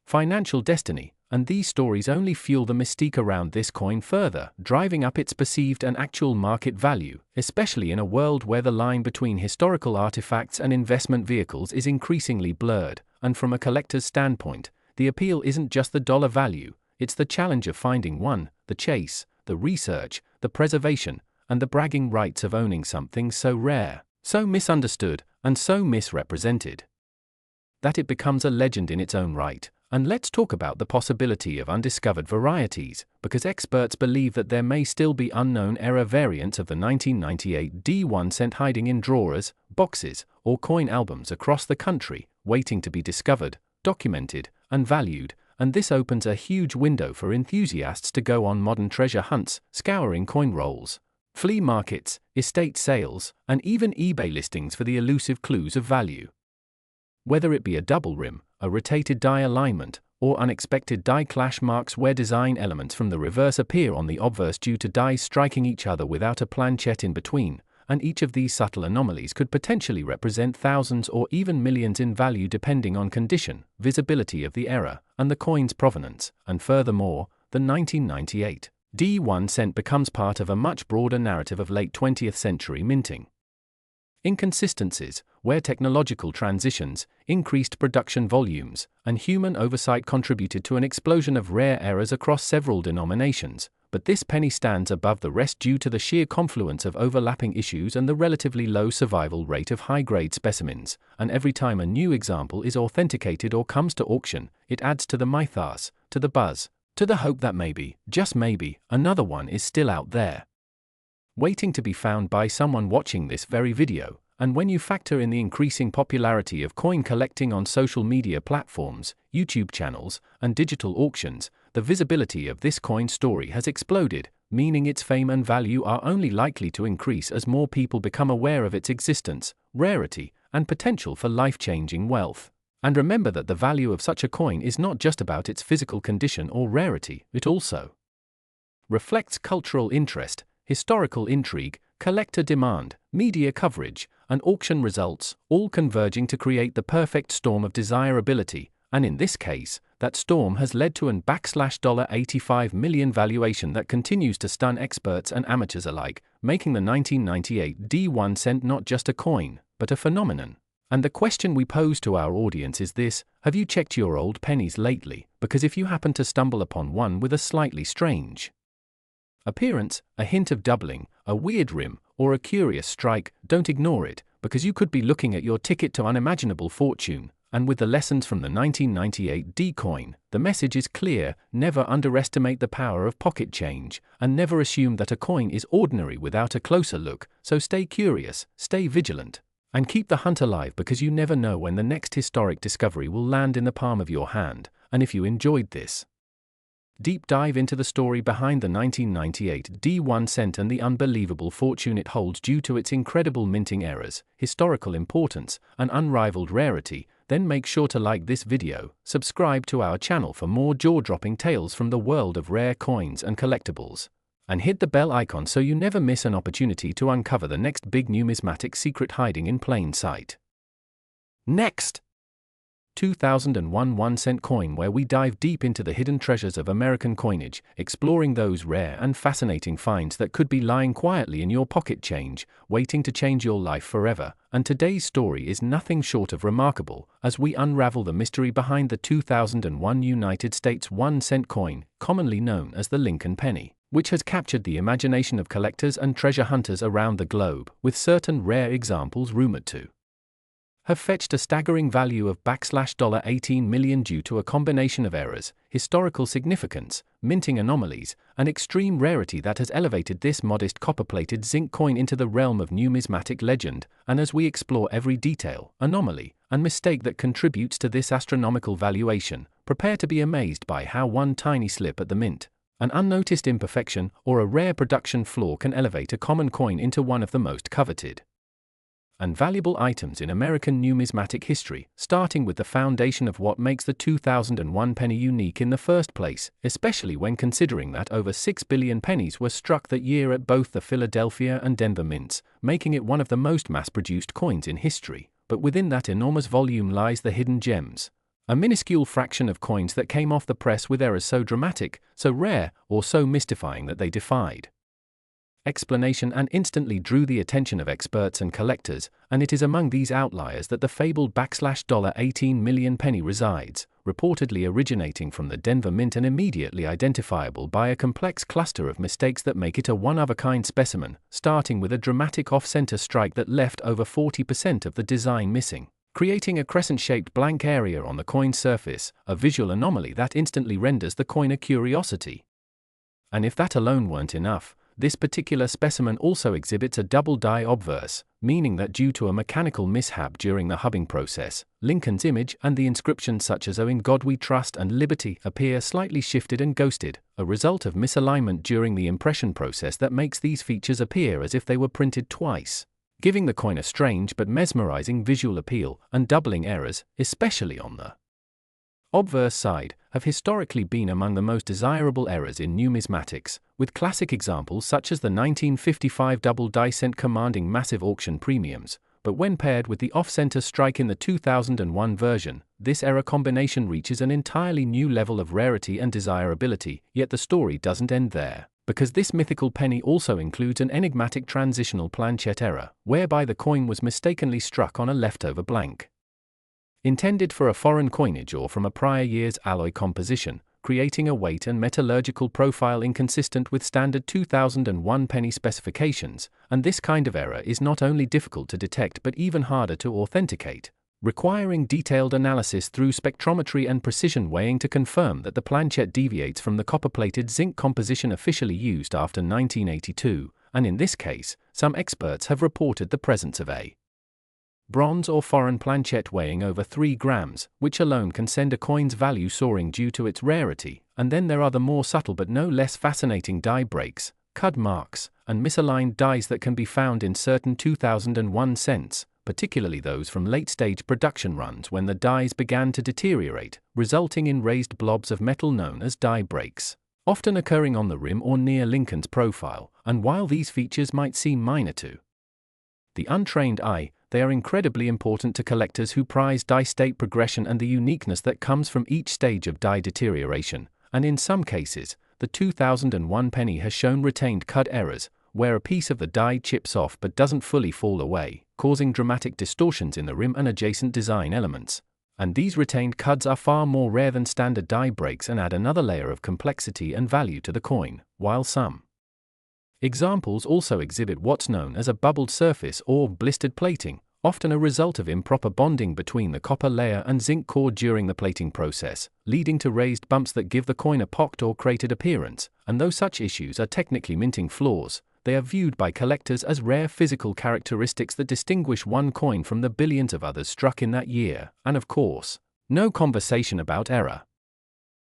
financial destiny. And these stories only fuel the mystique around this coin further, driving up its perceived and actual market value, especially in a world where the line between historical artifacts and investment vehicles is increasingly blurred. And from a collector's standpoint, the appeal isn't just the dollar value, it's the challenge of finding one, the chase, the research, the preservation, and the bragging rights of owning something so rare, so misunderstood, and so misrepresented that it becomes a legend in its own right. And let's talk about the possibility of undiscovered varieties, because experts believe that there may still be unknown error variants of the 1998 D1 cent hiding in drawers, boxes, or coin albums across the country, waiting to be discovered, documented, and valued. And this opens a huge window for enthusiasts to go on modern treasure hunts, scouring coin rolls, flea markets, estate sales, and even eBay listings for the elusive clues of value. Whether it be a double rim, a rotated die alignment, or unexpected die clash marks where design elements from the reverse appear on the obverse due to dies striking each other without a planchet in between, and each of these subtle anomalies could potentially represent thousands or even millions in value depending on condition, visibility of the error, and the coin's provenance. And furthermore, the 1998 D1 cent becomes part of a much broader narrative of late 20th century minting inconsistencies, where technological transitions, increased production volumes, and human oversight contributed to an explosion of rare errors across several denominations. But this penny stands above the rest due to the sheer confluence of overlapping issues and the relatively low survival rate of high-grade specimens. And every time a new example is authenticated or comes to auction, it adds to the mythos, to the buzz, to the hope that maybe, just maybe, another one is still out there, waiting to be found by someone watching this very video. And when you factor in the increasing popularity of coin collecting on social media platforms, YouTube channels, and digital auctions, the visibility of this coin story has exploded, meaning its fame and value are only likely to increase as more people become aware of its existence, rarity, and potential for life-changing wealth. And remember that the value of such a coin is not just about its physical condition or rarity, it also reflects cultural interest, historical intrigue, collector demand, media coverage, and auction results, all converging to create the perfect storm of desirability, and in this case, that storm has led to an $85 million valuation that continues to stun experts and amateurs alike, making the 1998 D1 cent not just a coin, but a phenomenon. And the question we pose to our audience is this: have you checked your old pennies lately? Because if you happen to stumble upon one with a slightly strange appearance, a hint of doubling, a weird rim, or a curious strike, don't ignore it, because you could be looking at your ticket to unimaginable fortune. And with the lessons from the 1998 D coin, the message is clear: never underestimate the power of pocket change, and never assume that a coin is ordinary without a closer look. So stay curious, stay vigilant, and keep the hunt alive, because you never know when the next historic discovery will land in the palm of your hand. And if you enjoyed this deep dive into the story behind the 1998 D1 cent and the unbelievable fortune it holds due to its incredible minting errors, historical importance, and unrivaled rarity, then make sure to like this video, subscribe to our channel for more jaw-dropping tales from the world of rare coins and collectibles, and hit the bell icon so you never miss an opportunity to uncover the next big numismatic secret hiding in plain sight. Next, 2001 1-cent coin, where we dive deep into the hidden treasures of American coinage, exploring those rare and fascinating finds that could be lying quietly in your pocket change, waiting to change your life forever. And today's story is nothing short of remarkable, as we unravel the mystery behind the 2001 United States 1-cent coin, commonly known as the Lincoln penny, which has captured the imagination of collectors and treasure hunters around the globe, with certain rare examples rumored to have fetched a staggering value of $18 million due to a combination of errors, historical significance, minting anomalies, and extreme rarity that has elevated this modest copper-plated zinc coin into the realm of numismatic legend. And as we explore every detail, anomaly, and mistake that contributes to this astronomical valuation, prepare to be amazed by how one tiny slip at the mint, an unnoticed imperfection, or a rare production flaw can elevate a common coin into one of the most coveted and valuable items in American numismatic history, starting with the foundation of what makes the 2001 penny unique in the first place, especially when considering that over 6 billion pennies were struck that year at both the Philadelphia and Denver mints, making it one of the most mass-produced coins in history. But within that enormous volume lies the hidden gems, a minuscule fraction of coins that came off the press with errors so dramatic, so rare, or so mystifying that they defied explanation and instantly drew the attention of experts and collectors. And it is among these outliers that the fabled $18 million penny resides, reportedly originating from the Denver Mint and immediately identifiable by a complex cluster of mistakes that make it a one-of-a-kind specimen, starting with a dramatic off-center strike that left over 40% of the design missing, creating a crescent-shaped blank area on the coin's surface, a visual anomaly that instantly renders the coin a curiosity. And if that alone weren't enough, this particular specimen also exhibits a double die obverse, meaning that due to a mechanical mishap during the hubbing process, Lincoln's image and the inscriptions such as "Oh in God We Trust" and "Liberty" appear slightly shifted and ghosted, a result of misalignment during the impression process that makes these features appear as if they were printed twice, giving the coin a strange but mesmerizing visual appeal. And doubling errors, especially on the obverse side, have historically been among the most desirable errors in numismatics, with classic examples such as the 1955 double die cent commanding massive auction premiums. But when paired with the off-center strike in the 2001 version, this error combination reaches an entirely new level of rarity and desirability. Yet the story doesn't end there, because this mythical penny also includes an enigmatic transitional planchette error, whereby the coin was mistakenly struck on a leftover blank, intended for a foreign coinage or from a prior year's alloy composition, creating a weight and metallurgical profile inconsistent with standard 2001 penny specifications. And this kind of error is not only difficult to detect but even harder to authenticate, requiring detailed analysis through spectrometry and precision weighing to confirm that the planchette deviates from the copper-plated zinc composition officially used after 1982, and in this case, some experts have reported the presence of a bronze or foreign planchette weighing over 3 grams, which alone can send a coin's value soaring due to its rarity. And then there are the more subtle but no less fascinating die breaks, cud marks, and misaligned dies that can be found in certain 2001 cents, particularly those from late-stage production runs when the dies began to deteriorate, resulting in raised blobs of metal known as die breaks, often occurring on the rim or near Lincoln's profile. And while these features might seem minor to the untrained eye, they are incredibly important to collectors who prize die state progression and the uniqueness that comes from each stage of die deterioration. And in some cases, the 2001 penny has shown retained cud errors, where a piece of the die chips off but doesn't fully fall away, causing dramatic distortions in the rim and adjacent design elements. And these retained cuds are far more rare than standard die breaks and add another layer of complexity and value to the coin, while some examples also exhibit what's known as a bubbled surface or blistered plating, often a result of improper bonding between the copper layer and zinc core during the plating process, leading to raised bumps that give the coin a pocked or cratered appearance. And though such issues are technically minting flaws, they are viewed by collectors as rare physical characteristics that distinguish one coin from the billions of others struck in that year. And of course, no conversation about error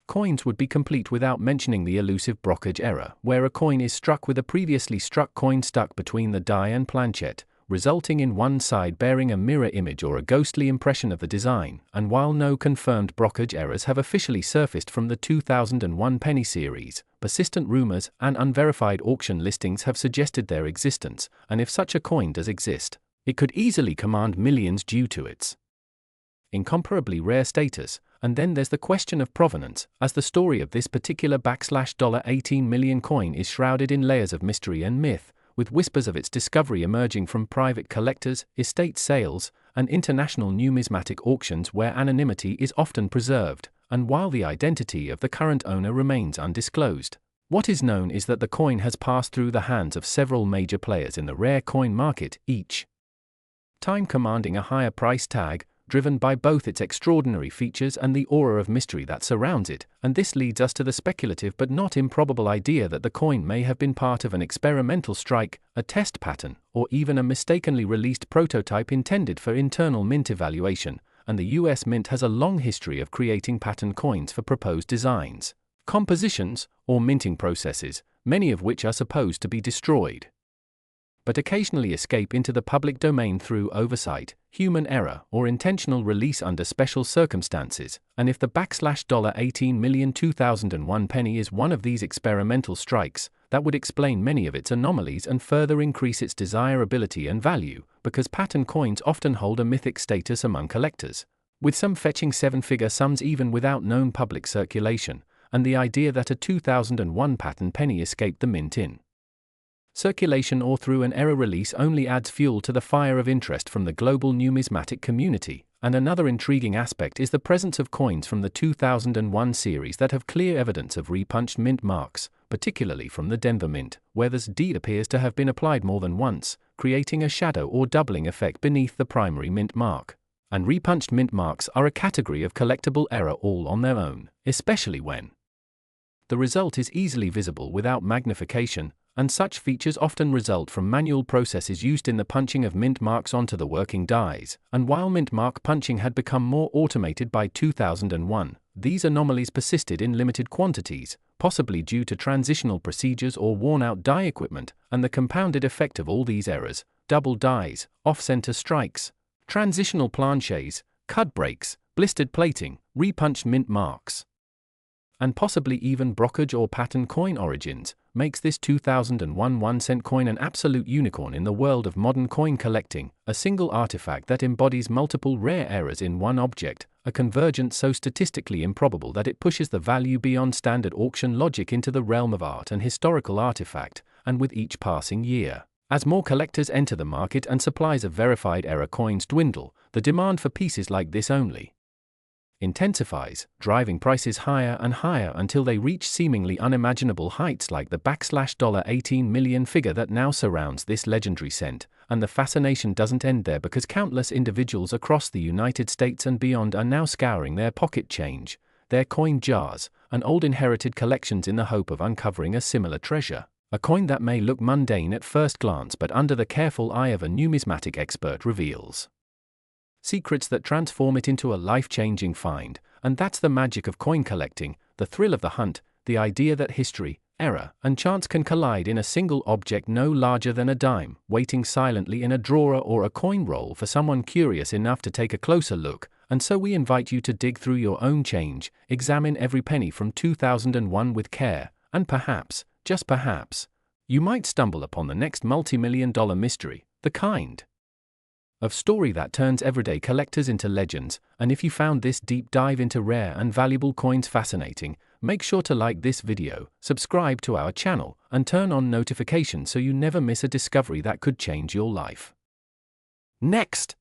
coins would be complete without mentioning the elusive brokerage error, where a coin is struck with a previously struck coin stuck between the die and planchette, resulting in one side bearing a mirror image or a ghostly impression of the design. And while no confirmed brokerage errors have officially surfaced from the 2001 penny series, persistent rumors and unverified auction listings have suggested their existence, and if such a coin does exist, it could easily command millions due to its incomparably rare status. And then there's the question of provenance, as the story of this particular $18 million coin is shrouded in layers of mystery and myth, with whispers of its discovery emerging from private collectors, estate sales, and international numismatic auctions where anonymity is often preserved. And while the identity of the current owner remains undisclosed, what is known is that the coin has passed through the hands of several major players in the rare coin market, each time commanding a higher price tag, driven by both its extraordinary features and the aura of mystery that surrounds it. And this leads us to the speculative but not improbable idea that the coin may have been part of an experimental strike, a test pattern, or even a mistakenly released prototype intended for internal mint evaluation. And the US Mint has a long history of creating pattern coins for proposed designs, compositions, or minting processes, many of which are supposed to be destroyed, but occasionally escape into the public domain through oversight, human error, or intentional release under special circumstances. And if the $18 million 2001 penny is one of these experimental strikes, that would explain many of its anomalies and further increase its desirability and value, because pattern coins often hold a mythic status among collectors, with some fetching 7-figure sums even without known public circulation. And the idea that a 2001 pattern penny escaped the mint in circulation or through an error release only adds fuel to the fire of interest from the global numismatic community. And another intriguing aspect is the presence of coins from the 2001 series that have clear evidence of repunched mint marks, particularly from the Denver Mint, where this deed appears to have been applied more than once, creating a shadow or doubling effect beneath the primary mint mark. And repunched mint marks are a category of collectible error all on their own, especially when the result is easily visible without magnification. And such features often result from manual processes used in the punching of mint marks onto the working dies. And while mint mark punching had become more automated by 2001, these anomalies persisted in limited quantities, possibly due to transitional procedures or worn-out die equipment. And the compounded effect of all these errors, double dies, off-center strikes, transitional planchets, cud breaks, blistered plating, repunched mint marks, and possibly even brokerage or pattern coin origins, makes this 2001 1-cent coin an absolute unicorn in the world of modern coin collecting, a single artifact that embodies multiple rare errors in one object, a convergence so statistically improbable that it pushes the value beyond standard auction logic into the realm of art and historical artifact. And with each passing year, as more collectors enter the market and supplies of verified error coins dwindle, the demand for pieces like this only intensifies, driving prices higher and higher until they reach seemingly unimaginable heights like the $18 million figure that now surrounds this legendary cent. and the fascination doesn't end there, because countless individuals across the United States and beyond are now scouring their pocket change, their coin jars, and old inherited collections in the hope of uncovering a similar treasure. A coin that may look mundane at first glance, but under the careful eye of a numismatic expert reveals secrets that transform it into a life-changing find. And that's the magic of coin collecting, the thrill of the hunt, the idea that history, error, and chance can collide in a single object no larger than a dime, waiting silently in a drawer or a coin roll for someone curious enough to take a closer look. And so we invite you to dig through your own change, examine every penny from 2001 with care, and perhaps, just perhaps, you might stumble upon the next multi-million-dollar mystery, the kind of story that turns everyday collectors into legends. And if you found this deep dive into rare and valuable coins fascinating, make sure to like this video, subscribe to our channel, and turn on notifications so you never miss a discovery that could change your life. Next!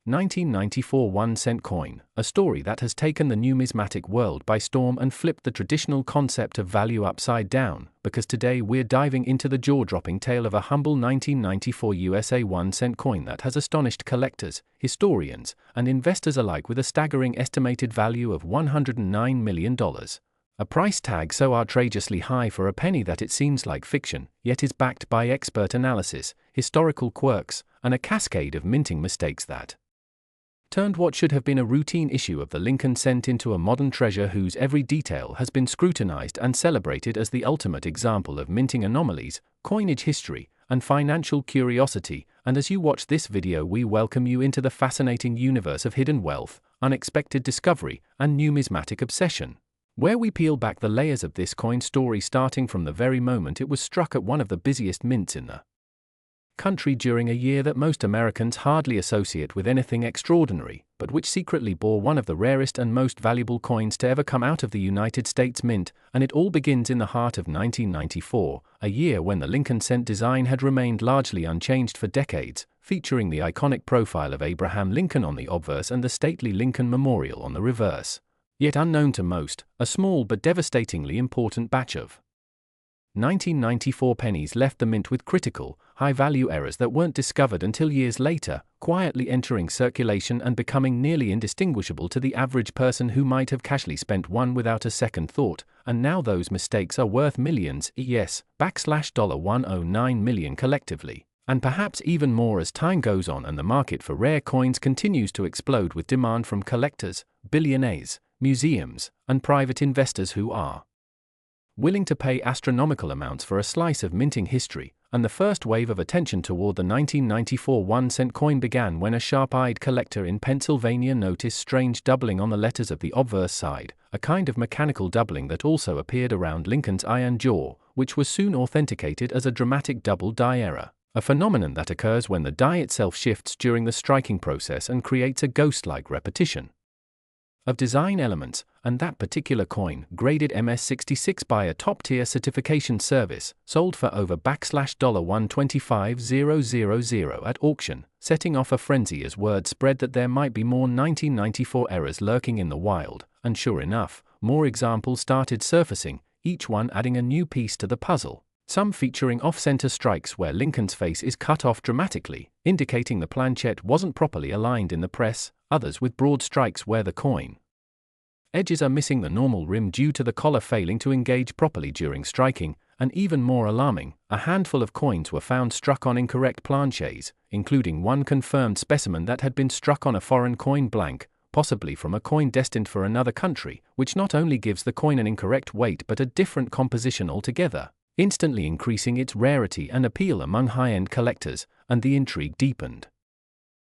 1994 1-cent coin, a story that has taken the numismatic world by storm and flipped the traditional concept of value upside down, because today we're diving into the jaw-dropping tale of a humble 1994 USA 1-cent coin that has astonished collectors, historians, and investors alike with a staggering estimated value of $109 million. A price tag so outrageously high for a penny that it seems like fiction, yet is backed by expert analysis, historical quirks, and a cascade of minting mistakes that turned what should have been a routine issue of the Lincoln cent into a modern treasure whose every detail has been scrutinized and celebrated as the ultimate example of minting anomalies, coinage history, and financial curiosity. And as you watch this video, we welcome you into the fascinating universe of hidden wealth, unexpected discovery, and numismatic obsession, where we peel back the layers of this coin story, starting from the very moment it was struck at one of the busiest mints in the country during a year that most Americans hardly associate with anything extraordinary, but which secretly bore one of the rarest and most valuable coins to ever come out of the United States Mint. And it all begins in the heart of 1994, a year when the Lincoln cent design had remained largely unchanged for decades, featuring the iconic profile of Abraham Lincoln on the obverse and the stately Lincoln Memorial on the reverse. Yet unknown to most, a small but devastatingly important batch of 1994 pennies left the mint with critical, high-value errors that weren't discovered until years later, quietly entering circulation and becoming nearly indistinguishable to the average person who might have casually spent one without a second thought. And now those mistakes are worth millions, yes, $109 million collectively, and perhaps even more as time goes on and the market for rare coins continues to explode with demand from collectors, billionaires, museums, and private investors who are willing to pay astronomical amounts for a slice of minting history. And the first wave of attention toward the 1994 1-cent coin began when a sharp-eyed collector in Pennsylvania noticed strange doubling on the letters of the obverse side, a kind of mechanical doubling that also appeared around Lincoln's iron jaw, which was soon authenticated as a dramatic double die error, a phenomenon that occurs when the die itself shifts during the striking process and creates a ghost-like repetition of design elements. And that particular coin, graded MS66 by a top-tier certification service, sold for over $125,000 at auction, setting off a frenzy as word spread that there might be more 1994 errors lurking in the wild. And sure enough, more examples started surfacing, each one adding a new piece to the puzzle. Some featuring off-center strikes where Lincoln's face is cut off dramatically, indicating the planchet wasn't properly aligned in the press, others with broad strikes where the coin edges are missing the normal rim due to the collar failing to engage properly during striking. And even more alarming, a handful of coins were found struck on incorrect planchets, including one confirmed specimen that had been struck on a foreign coin blank, possibly from a coin destined for another country, which not only gives the coin an incorrect weight but a different composition altogether, instantly increasing its rarity and appeal among high-end collectors. And the intrigue deepened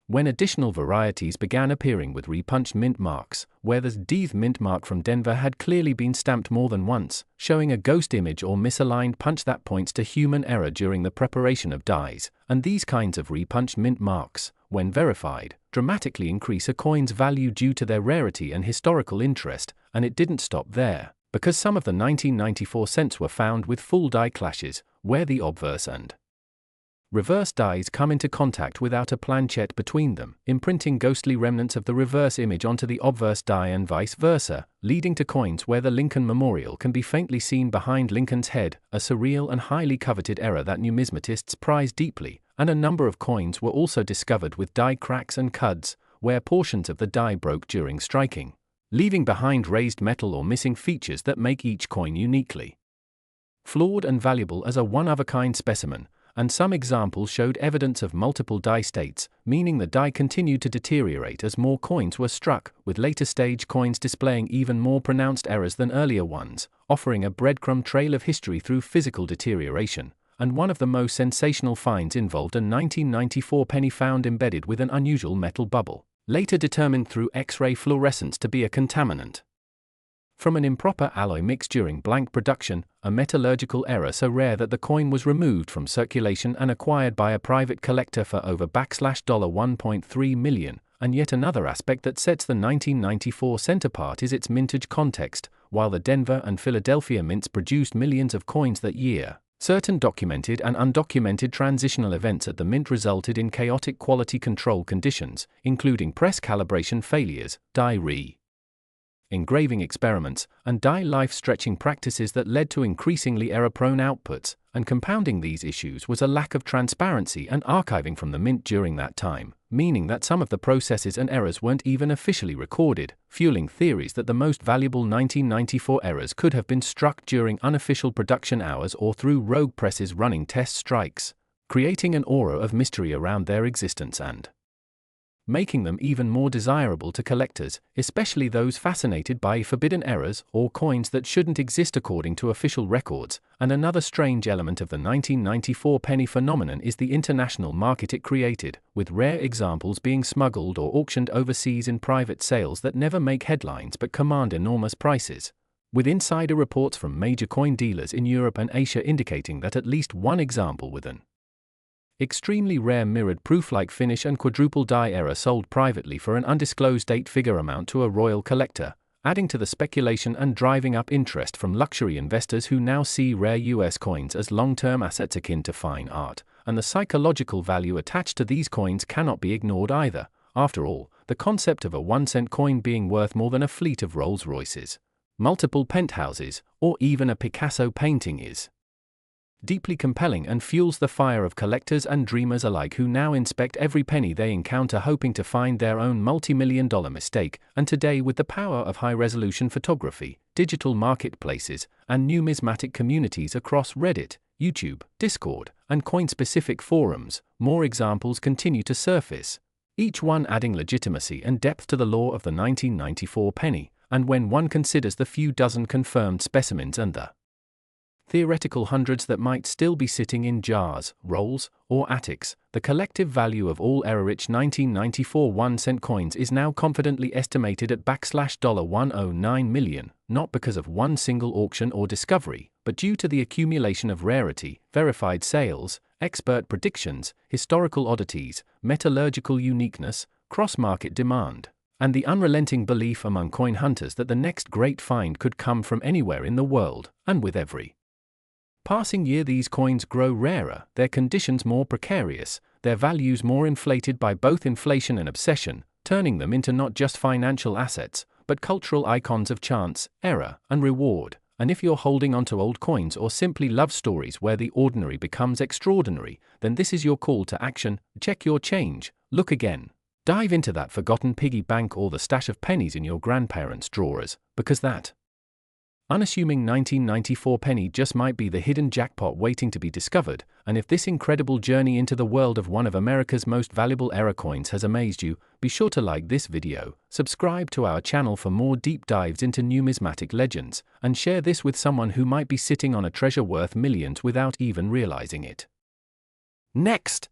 when additional varieties began appearing with repunched mint marks, where the D mint mark from Denver had clearly been stamped more than once, showing a ghost image or misaligned punch that points to human error during the preparation of dies. And these kinds of repunched mint marks, when verified, dramatically increase a coin's value due to their rarity and historical interest. And it didn't stop there, because some of the 1994 cents were found with full die clashes, where the obverse and reverse dies come into contact without a planchet between them, imprinting ghostly remnants of the reverse image onto the obverse die and vice versa, leading to coins where the Lincoln Memorial can be faintly seen behind Lincoln's head, a surreal and highly coveted error that numismatists prize deeply. and a number of coins were also discovered with die cracks and cuds, where portions of the die broke during striking, leaving behind raised metal or missing features that make each coin uniquely flawed and valuable as a one-of-a-kind specimen, and some examples showed evidence of multiple die states, meaning the die continued to deteriorate as more coins were struck, with later stage coins displaying even more pronounced errors than earlier ones, offering a breadcrumb trail of history through physical deterioration. And one of the most sensational finds involved a 1994 penny found embedded with an unusual metal bubble, later determined through X-ray fluorescence to be a contaminant from an improper alloy mix during blank production, a metallurgical error so rare that the coin was removed from circulation and acquired by a private collector for over $1.3 million. And yet another aspect that sets the 1994 cent apart is its mintage context. While the Denver and Philadelphia mints produced millions of coins that year, certain documented and undocumented transitional events at the mint resulted in chaotic quality control conditions, including press calibration failures, die engraving experiments, and die life-stretching practices that led to increasingly error-prone outputs, and compounding these issues was a lack of transparency and archiving from the mint during that time, meaning that some of the processes and errors weren't even officially recorded, fueling theories that the most valuable 1994 errors could have been struck during unofficial production hours or through rogue presses running test strikes, creating an aura of mystery around their existence and making them even more desirable to collectors, especially those fascinated by forbidden errors or coins that shouldn't exist according to official records. And another strange element of the 1994 penny phenomenon is the international market it created, with rare examples being smuggled or auctioned overseas in private sales that never make headlines but command enormous prices, with insider reports from major coin dealers in Europe and Asia indicating that at least one example with an extremely rare mirrored proof-like finish and quadruple die error sold privately for an undisclosed eight-figure amount to a royal collector, adding to the speculation and driving up interest from luxury investors who now see rare US coins as long-term assets akin to fine art, and the psychological value attached to these coins cannot be ignored either. After all, the concept of a 1-cent coin being worth more than a fleet of Rolls-Royces, multiple penthouses, or even a Picasso painting is deeply compelling and fuels the fire of collectors and dreamers alike who now inspect every penny they encounter hoping to find their own multi-million-dollar mistake. And today, with the power of high-resolution photography, digital marketplaces, and numismatic communities across Reddit, YouTube, Discord, and coin-specific forums, more examples continue to surface, each one adding legitimacy and depth to the lore of the 1994 penny. And when one considers the few dozen confirmed specimens and the theoretical hundreds that might still be sitting in jars, rolls, or attics, the collective value of all error-rich 1994 1-cent coins is now confidently estimated at $109 million, not because of one single auction or discovery, but due to the accumulation of rarity, verified sales, expert predictions, historical oddities, metallurgical uniqueness, cross-market demand, and the unrelenting belief among coin hunters that the next great find could come from anywhere in the world. And with every passing year these coins grow rarer, their conditions more precarious, their values more inflated by both inflation and obsession, turning them into not just financial assets, but cultural icons of chance, error, and reward. And if you're holding onto old coins or simply love stories where the ordinary becomes extraordinary, then this is your call to action. Check your change, look again. Dive into that forgotten piggy bank or the stash of pennies in your grandparents' drawers, because that unassuming 1994 penny just might be the hidden jackpot waiting to be discovered. And if this incredible journey into the world of one of America's most valuable error coins has amazed you, be sure to like this video, subscribe to our channel for more deep dives into numismatic legends, and share this with someone who might be sitting on a treasure worth millions without even realizing it. Next!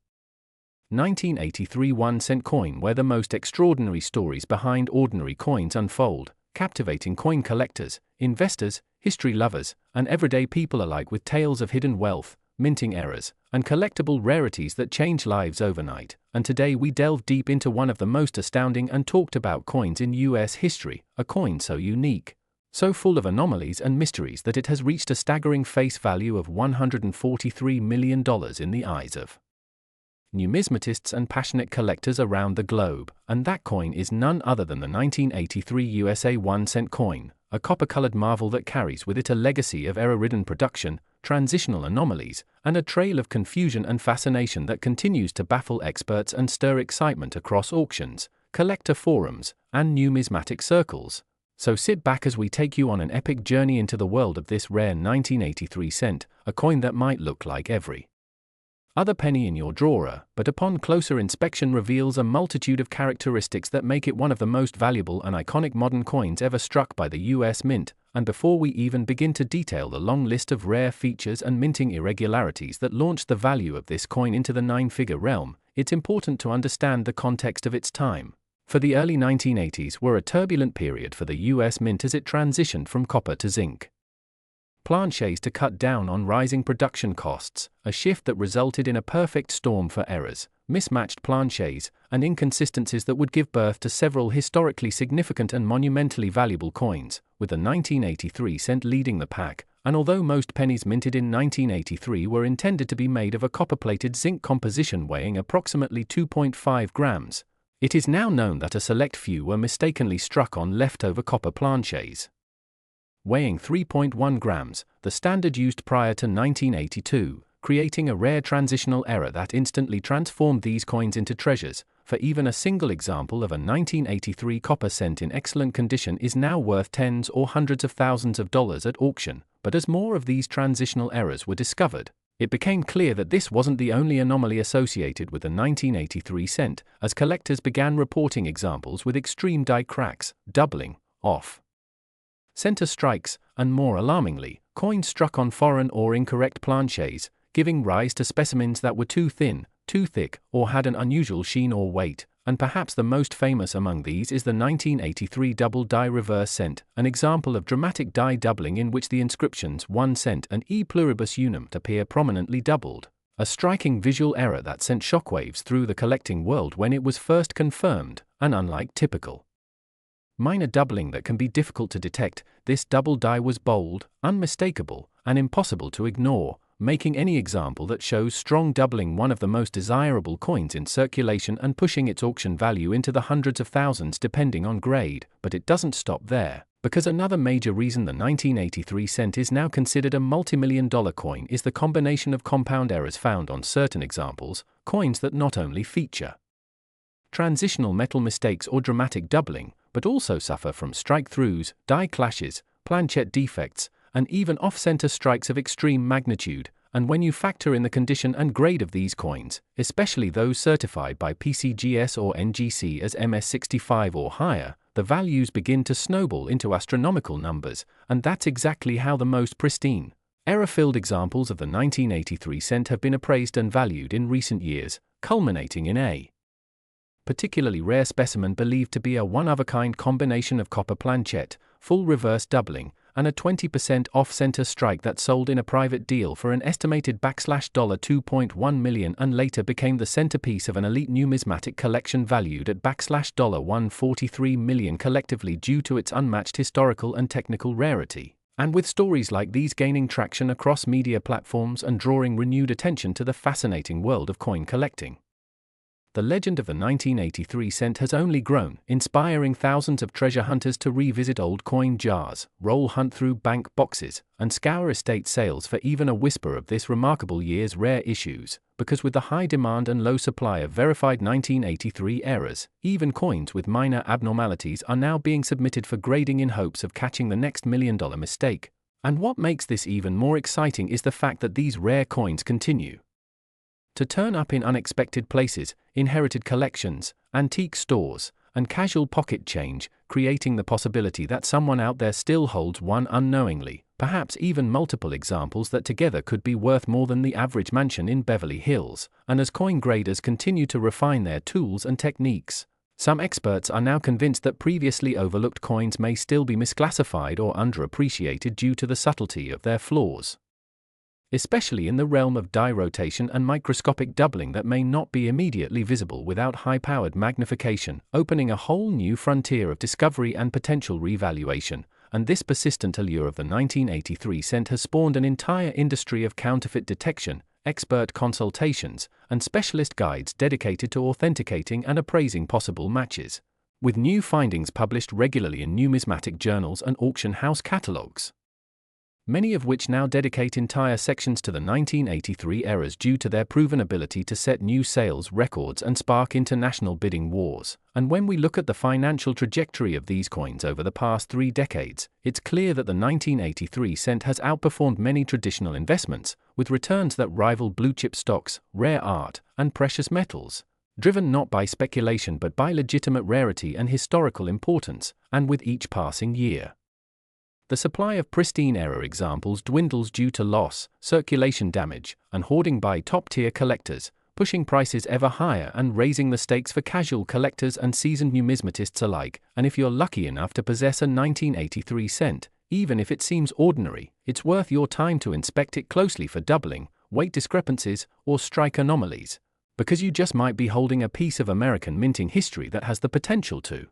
1983 1-cent coin, where the most extraordinary stories behind ordinary coins unfold, captivating coin collectors, investors, history lovers, and everyday people alike with tales of hidden wealth, minting errors, and collectible rarities that change lives overnight. And today we delve deep into one of the most astounding and talked about coins in US history, a coin so unique, so full of anomalies and mysteries that it has reached a staggering face value of $143 million in the eyes of numismatists and passionate collectors around the globe. And that coin is none other than the 1983 USA 1-cent coin, a copper-colored marvel that carries with it a legacy of error-ridden production, transitional anomalies, and a trail of confusion and fascination that continues to baffle experts and stir excitement across auctions, collector forums, and numismatic circles. So sit back as we take you on an epic journey into the world of this rare 1983 cent, a coin that might look like every other penny in your drawer, but upon closer inspection reveals a multitude of characteristics that make it one of the most valuable and iconic modern coins ever struck by the US Mint. And before we even begin to detail the long list of rare features and minting irregularities that launched the value of this coin into the nine-figure realm, it's important to understand the context of its time. For the early 1980s were a turbulent period for the US Mint as it transitioned from copper to zinc planches to cut down on rising production costs, a shift that resulted in a perfect storm for errors, mismatched planches, and inconsistencies that would give birth to several historically significant and monumentally valuable coins, with the 1983 cent leading the pack. And although most pennies minted in 1983 were intended to be made of a copper-plated zinc composition weighing approximately 2.5 grams, it is now known that a select few were mistakenly struck on leftover copper planches weighing 3.1 grams, the standard used prior to 1982, creating a rare transitional error that instantly transformed these coins into treasures. For even a single example of a 1983 copper cent in excellent condition is now worth tens or hundreds of thousands of dollars at auction. But as more of these transitional errors were discovered, it became clear that this wasn't the only anomaly associated with the 1983 cent, as collectors began reporting examples with extreme die cracks, doubling, off center strikes, and more alarmingly, coins struck on foreign or incorrect planches, giving rise to specimens that were too thin, too thick, or had an unusual sheen or weight. And perhaps the most famous among these is the 1983 double die reverse cent, an example of dramatic die doubling in which the inscriptions 1 cent and E pluribus unum appear prominently doubled, a striking visual error that sent shockwaves through the collecting world when it was first confirmed, and unlike typical minor doubling that can be difficult to detect, this double die was bold, unmistakable, and impossible to ignore, making any example that shows strong doubling one of the most desirable coins in circulation and pushing its auction value into the hundreds of thousands depending on grade. But it doesn't stop there, because another major reason the 1983 cent is now considered a multi-million-dollar coin is the combination of compound errors found on certain examples, coins that not only feature transitional metal mistakes or dramatic doubling, but also suffer from strike-throughs, die clashes, planchet defects, and even off-center strikes of extreme magnitude. And when you factor in the condition and grade of these coins, especially those certified by PCGS or NGC as MS65 or higher, the values begin to snowball into astronomical numbers. And that's exactly how the most pristine, error-filled examples of the 1983 cent have been appraised and valued in recent years, culminating in a particularly rare specimen believed to be a one-of-a-kind combination of copper planchet, full reverse doubling, and a 20% off-center strike that sold in a private deal for an estimated $2.1 million and later became the centerpiece of an elite numismatic collection valued at $143 million collectively due to its unmatched historical and technical rarity. And with stories like these gaining traction across media platforms and drawing renewed attention to the fascinating world of coin collecting, the legend of the 1983 cent has only grown, inspiring thousands of treasure hunters to revisit old coin jars, roll hunt through bank boxes, and scour estate sales for even a whisper of this remarkable year's rare issues. Because with the high demand and low supply of verified 1983 errors, even coins with minor abnormalities are now being submitted for grading in hopes of catching the next million-dollar mistake. And what makes this even more exciting is the fact that these rare coins continue to turn up in unexpected places, inherited collections, antique stores, and casual pocket change, creating the possibility that someone out there still holds one unknowingly, perhaps even multiple examples that together could be worth more than the average mansion in Beverly Hills. And as coin graders continue to refine their tools and techniques, some experts are now convinced that previously overlooked coins may still be misclassified or underappreciated due to the subtlety of their flaws, especially in the realm of die rotation and microscopic doubling that may not be immediately visible without high-powered magnification, opening a whole new frontier of discovery and potential revaluation. And this persistent allure of the 1983 cent has spawned an entire industry of counterfeit detection, expert consultations, and specialist guides dedicated to authenticating and appraising possible matches. with new findings published regularly in numismatic journals and auction house catalogues, many of which now dedicate entire sections to the 1983 eras due to their proven ability to set new sales records and spark international bidding wars. And when we look at the financial trajectory of these coins over the past 3 decades, it's clear that the 1983 cent has outperformed many traditional investments, with returns that rival blue-chip stocks, rare art, and precious metals, driven not by speculation but by legitimate rarity and historical importance, and with each passing year, the supply of pristine era examples dwindles due to loss, circulation damage, and hoarding by top-tier collectors, pushing prices ever higher and raising the stakes for casual collectors and seasoned numismatists alike. And if you're lucky enough to possess a 1983 cent, even if it seems ordinary, it's worth your time to inspect it closely for doubling, weight discrepancies, or strike anomalies, because you just might be holding a piece of American minting history that has the potential to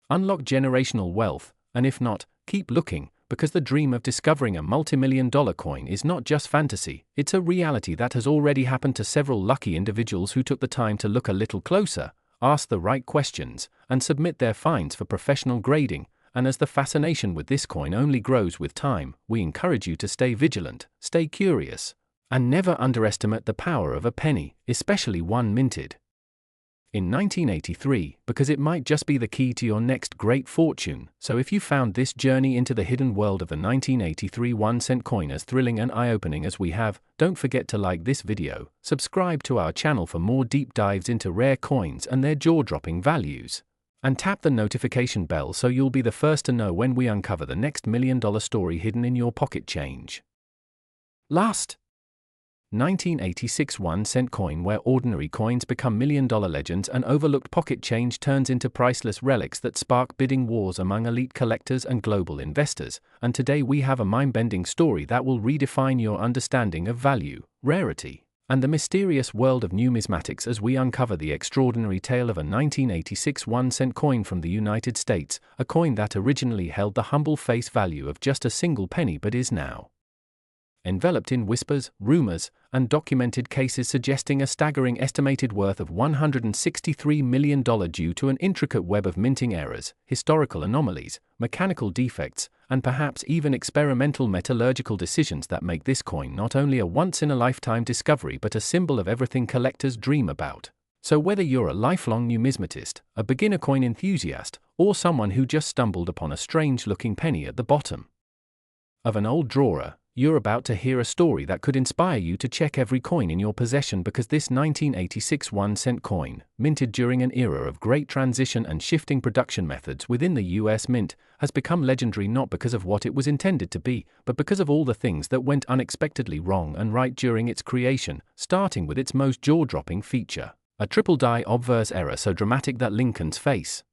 unlock generational wealth. And if not, keep looking, because the dream of discovering a multi-million-dollar coin is not just fantasy, it's a reality that has already happened to several lucky individuals who took the time to look a little closer, ask the right questions, and submit their finds for professional grading. And as the fascination with this coin only grows with time, we encourage you to stay vigilant, stay curious, and never underestimate the power of a penny, especially one minted in 1983, because it might just be the key to your next great fortune. So if you found this journey into the hidden world of the 1983 1-cent coin as thrilling and eye-opening as we have, don't forget to like this video, subscribe to our channel for more deep dives into rare coins and their jaw-dropping values, and tap the notification bell so you'll be the first to know when we uncover the next million-dollar story hidden in your pocket change. Last 1986 1-cent coin, where ordinary coins become million-dollar legends and overlooked pocket change turns into priceless relics that spark bidding wars among elite collectors and global investors. And today we have a mind-bending story that will redefine your understanding of value, rarity, and the mysterious world of numismatics as we uncover the extraordinary tale of a 1986 1-cent coin from the United States, a coin that originally held the humble face value of just a single penny but is now enveloped in whispers, rumors, and documented cases suggesting a staggering estimated worth of $163 million due to an intricate web of minting errors, historical anomalies, mechanical defects, and perhaps even experimental metallurgical decisions that make this coin not only a once-in-a-lifetime discovery but a symbol of everything collectors dream about. So whether you're a lifelong numismatist, a beginner coin enthusiast, or someone who just stumbled upon a strange-looking penny at the bottom of an old drawer, you're about to hear a story that could inspire you to check every coin in your possession, because this 1986 1-cent coin, minted during an era of great transition and shifting production methods within the US Mint, has become legendary not because of what it was intended to be, but because of all the things that went unexpectedly wrong and right during its creation, starting with its most jaw-dropping feature, a triple die obverse error so dramatic that Lincoln's face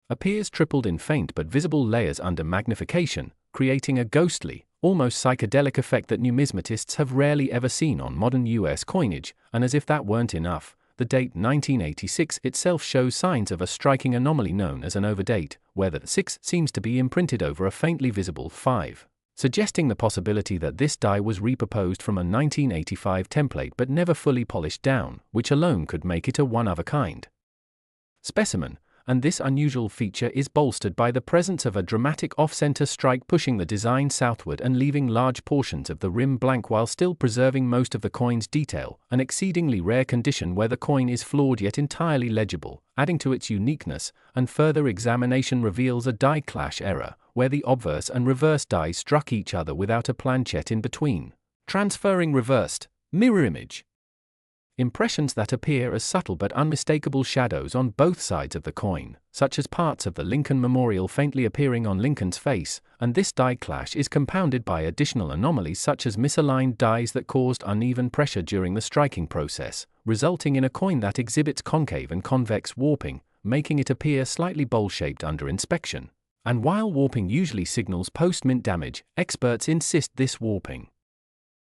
appears tripled in faint but visible layers under magnification, creating a ghostly, almost psychedelic effect that numismatists have rarely ever seen on modern US coinage. And as if that weren't enough, the date 1986 itself shows signs of a striking anomaly known as an overdate, where the 6 seems to be imprinted over a faintly visible 5, suggesting the possibility that this die was repurposed from a 1985 template but never fully polished down, which alone could make it a one-of-a-kind specimen. And this unusual feature is bolstered by the presence of a dramatic off-center strike pushing the design southward and leaving large portions of the rim blank while still preserving most of the coin's detail, an exceedingly rare condition where the coin is flawed yet entirely legible, adding to its uniqueness. And further examination reveals a die clash error, where the obverse and reverse dies struck each other without a planchet in between, transferring reversed, mirror image impressions that appear as subtle but unmistakable shadows on both sides of the coin, such as parts of the Lincoln Memorial faintly appearing on Lincoln's face. And this die clash is compounded by additional anomalies such as misaligned dies that caused uneven pressure during the striking process, resulting in a coin that exhibits concave and convex warping, making it appear slightly bowl-shaped under inspection. And while warping usually signals post-mint damage, experts insist this warping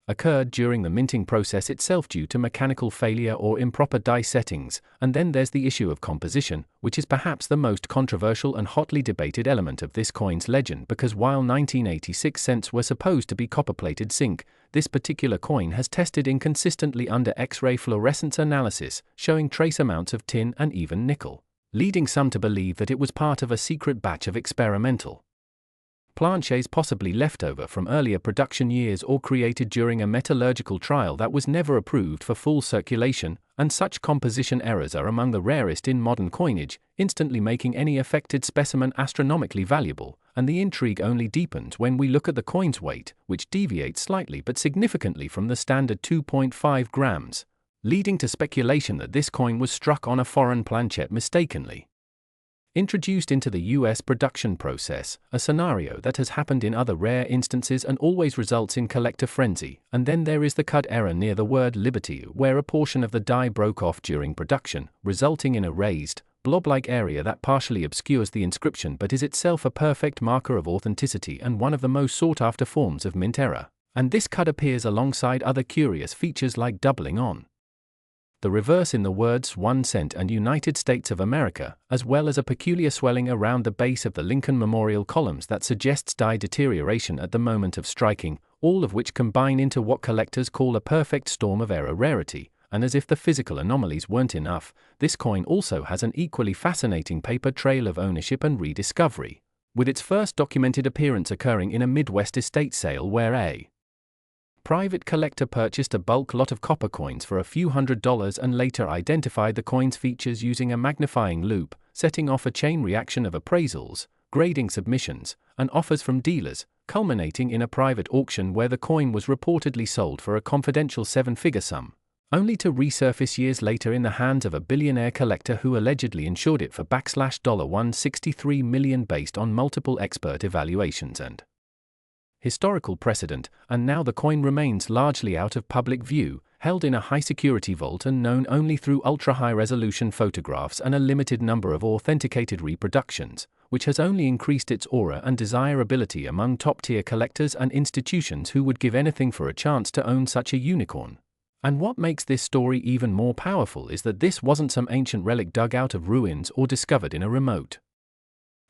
occurred during the minting process itself due to mechanical failure or improper die settings. And then there's the issue of composition, which is perhaps the most controversial and hotly debated element of this coin's legend, because while 1986 cents were supposed to be copper-plated zinc, this particular coin has tested inconsistently under X-ray fluorescence analysis, showing trace amounts of tin and even nickel, leading some to believe that it was part of a secret batch of experimental planches possibly left over from earlier production years or created during a metallurgical trial that was never approved for full circulation, and such composition errors are among the rarest in modern coinage, instantly making any affected specimen astronomically valuable, and the intrigue only deepens when we look at the coin's weight, which deviates slightly but significantly from the standard 2.5 grams, leading to speculation that this coin was struck on a foreign planchet mistakenly introduced into the US production process, a scenario that has happened in other rare instances and always results in collector frenzy. And then there is the cut error near the word liberty, where a portion of the die broke off during production, resulting in a raised, blob-like area that partially obscures the inscription but is itself a perfect marker of authenticity and one of the most sought-after forms of mint error. And this cut appears alongside other curious features like doubling on the reverse in the words 1 cent and United States of America, as well as a peculiar swelling around the base of the Lincoln Memorial columns that suggests die deterioration at the moment of striking, all of which combine into what collectors call a perfect storm of error rarity. And as if the physical anomalies weren't enough, this coin also has an equally fascinating paper trail of ownership and rediscovery, with its first documented appearance occurring in a Midwest estate sale where a private collector purchased a bulk lot of copper coins for a few $100s and later identified the coin's features using a magnifying loupe, setting off a chain reaction of appraisals, grading submissions, and offers from dealers, culminating in a private auction where the coin was reportedly sold for a confidential 7-figure sum, only to resurface years later in the hands of a billionaire collector who allegedly insured it for $163 million based on multiple expert evaluations and historical precedent, and now the coin remains largely out of public view, held in a high-security vault and known only through ultra-high-resolution photographs and a limited number of authenticated reproductions, which has only increased its aura and desirability among top-tier collectors and institutions who would give anything for a chance to own such a unicorn. And what makes this story even more powerful is that this wasn't some ancient relic dug out of ruins or discovered in a remote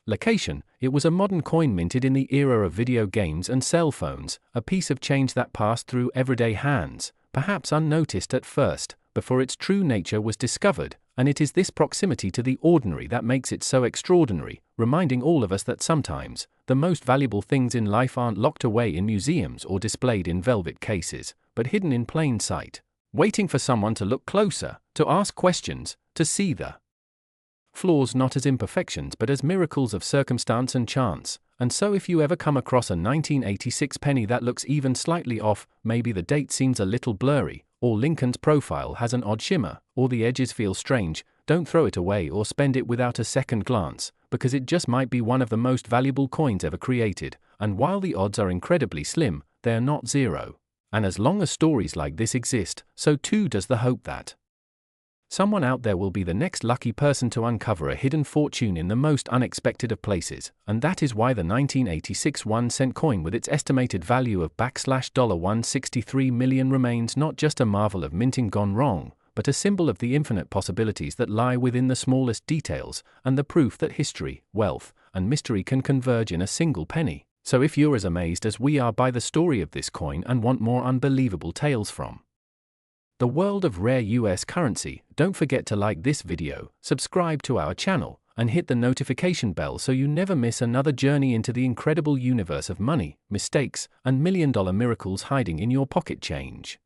location. It was a modern coin minted in the era of video games and cell phones, a piece of change that passed through everyday hands, perhaps unnoticed at first, before its true nature was discovered, and it is this proximity to the ordinary that makes it so extraordinary, reminding all of us that sometimes, the most valuable things in life aren't locked away in museums or displayed in velvet cases, but hidden in plain sight, waiting for someone to look closer, to ask questions, to see the flaws not as imperfections but as miracles of circumstance and chance. And so if you ever come across a 1986 penny that looks even slightly off, maybe the date seems a little blurry, or Lincoln's profile has an odd shimmer, or the edges feel strange, don't throw it away or spend it without a second glance, because it just might be one of the most valuable coins ever created, and while the odds are incredibly slim, they are not zero. And as long as stories like this exist, so too does the hope that someone out there will be the next lucky person to uncover a hidden fortune in the most unexpected of places, and that is why the 1986 1-cent coin with its estimated value of $163 million remains not just a marvel of minting gone wrong, but a symbol of the infinite possibilities that lie within the smallest details, and the proof that history, wealth, and mystery can converge in a single penny. So if you're as amazed as we are by the story of this coin and want more unbelievable tales from the world of rare US currency, don't forget to like this video, subscribe to our channel, and hit the notification bell so you never miss another journey into the incredible universe of money, mistakes, and million-dollar miracles hiding in your pocket change.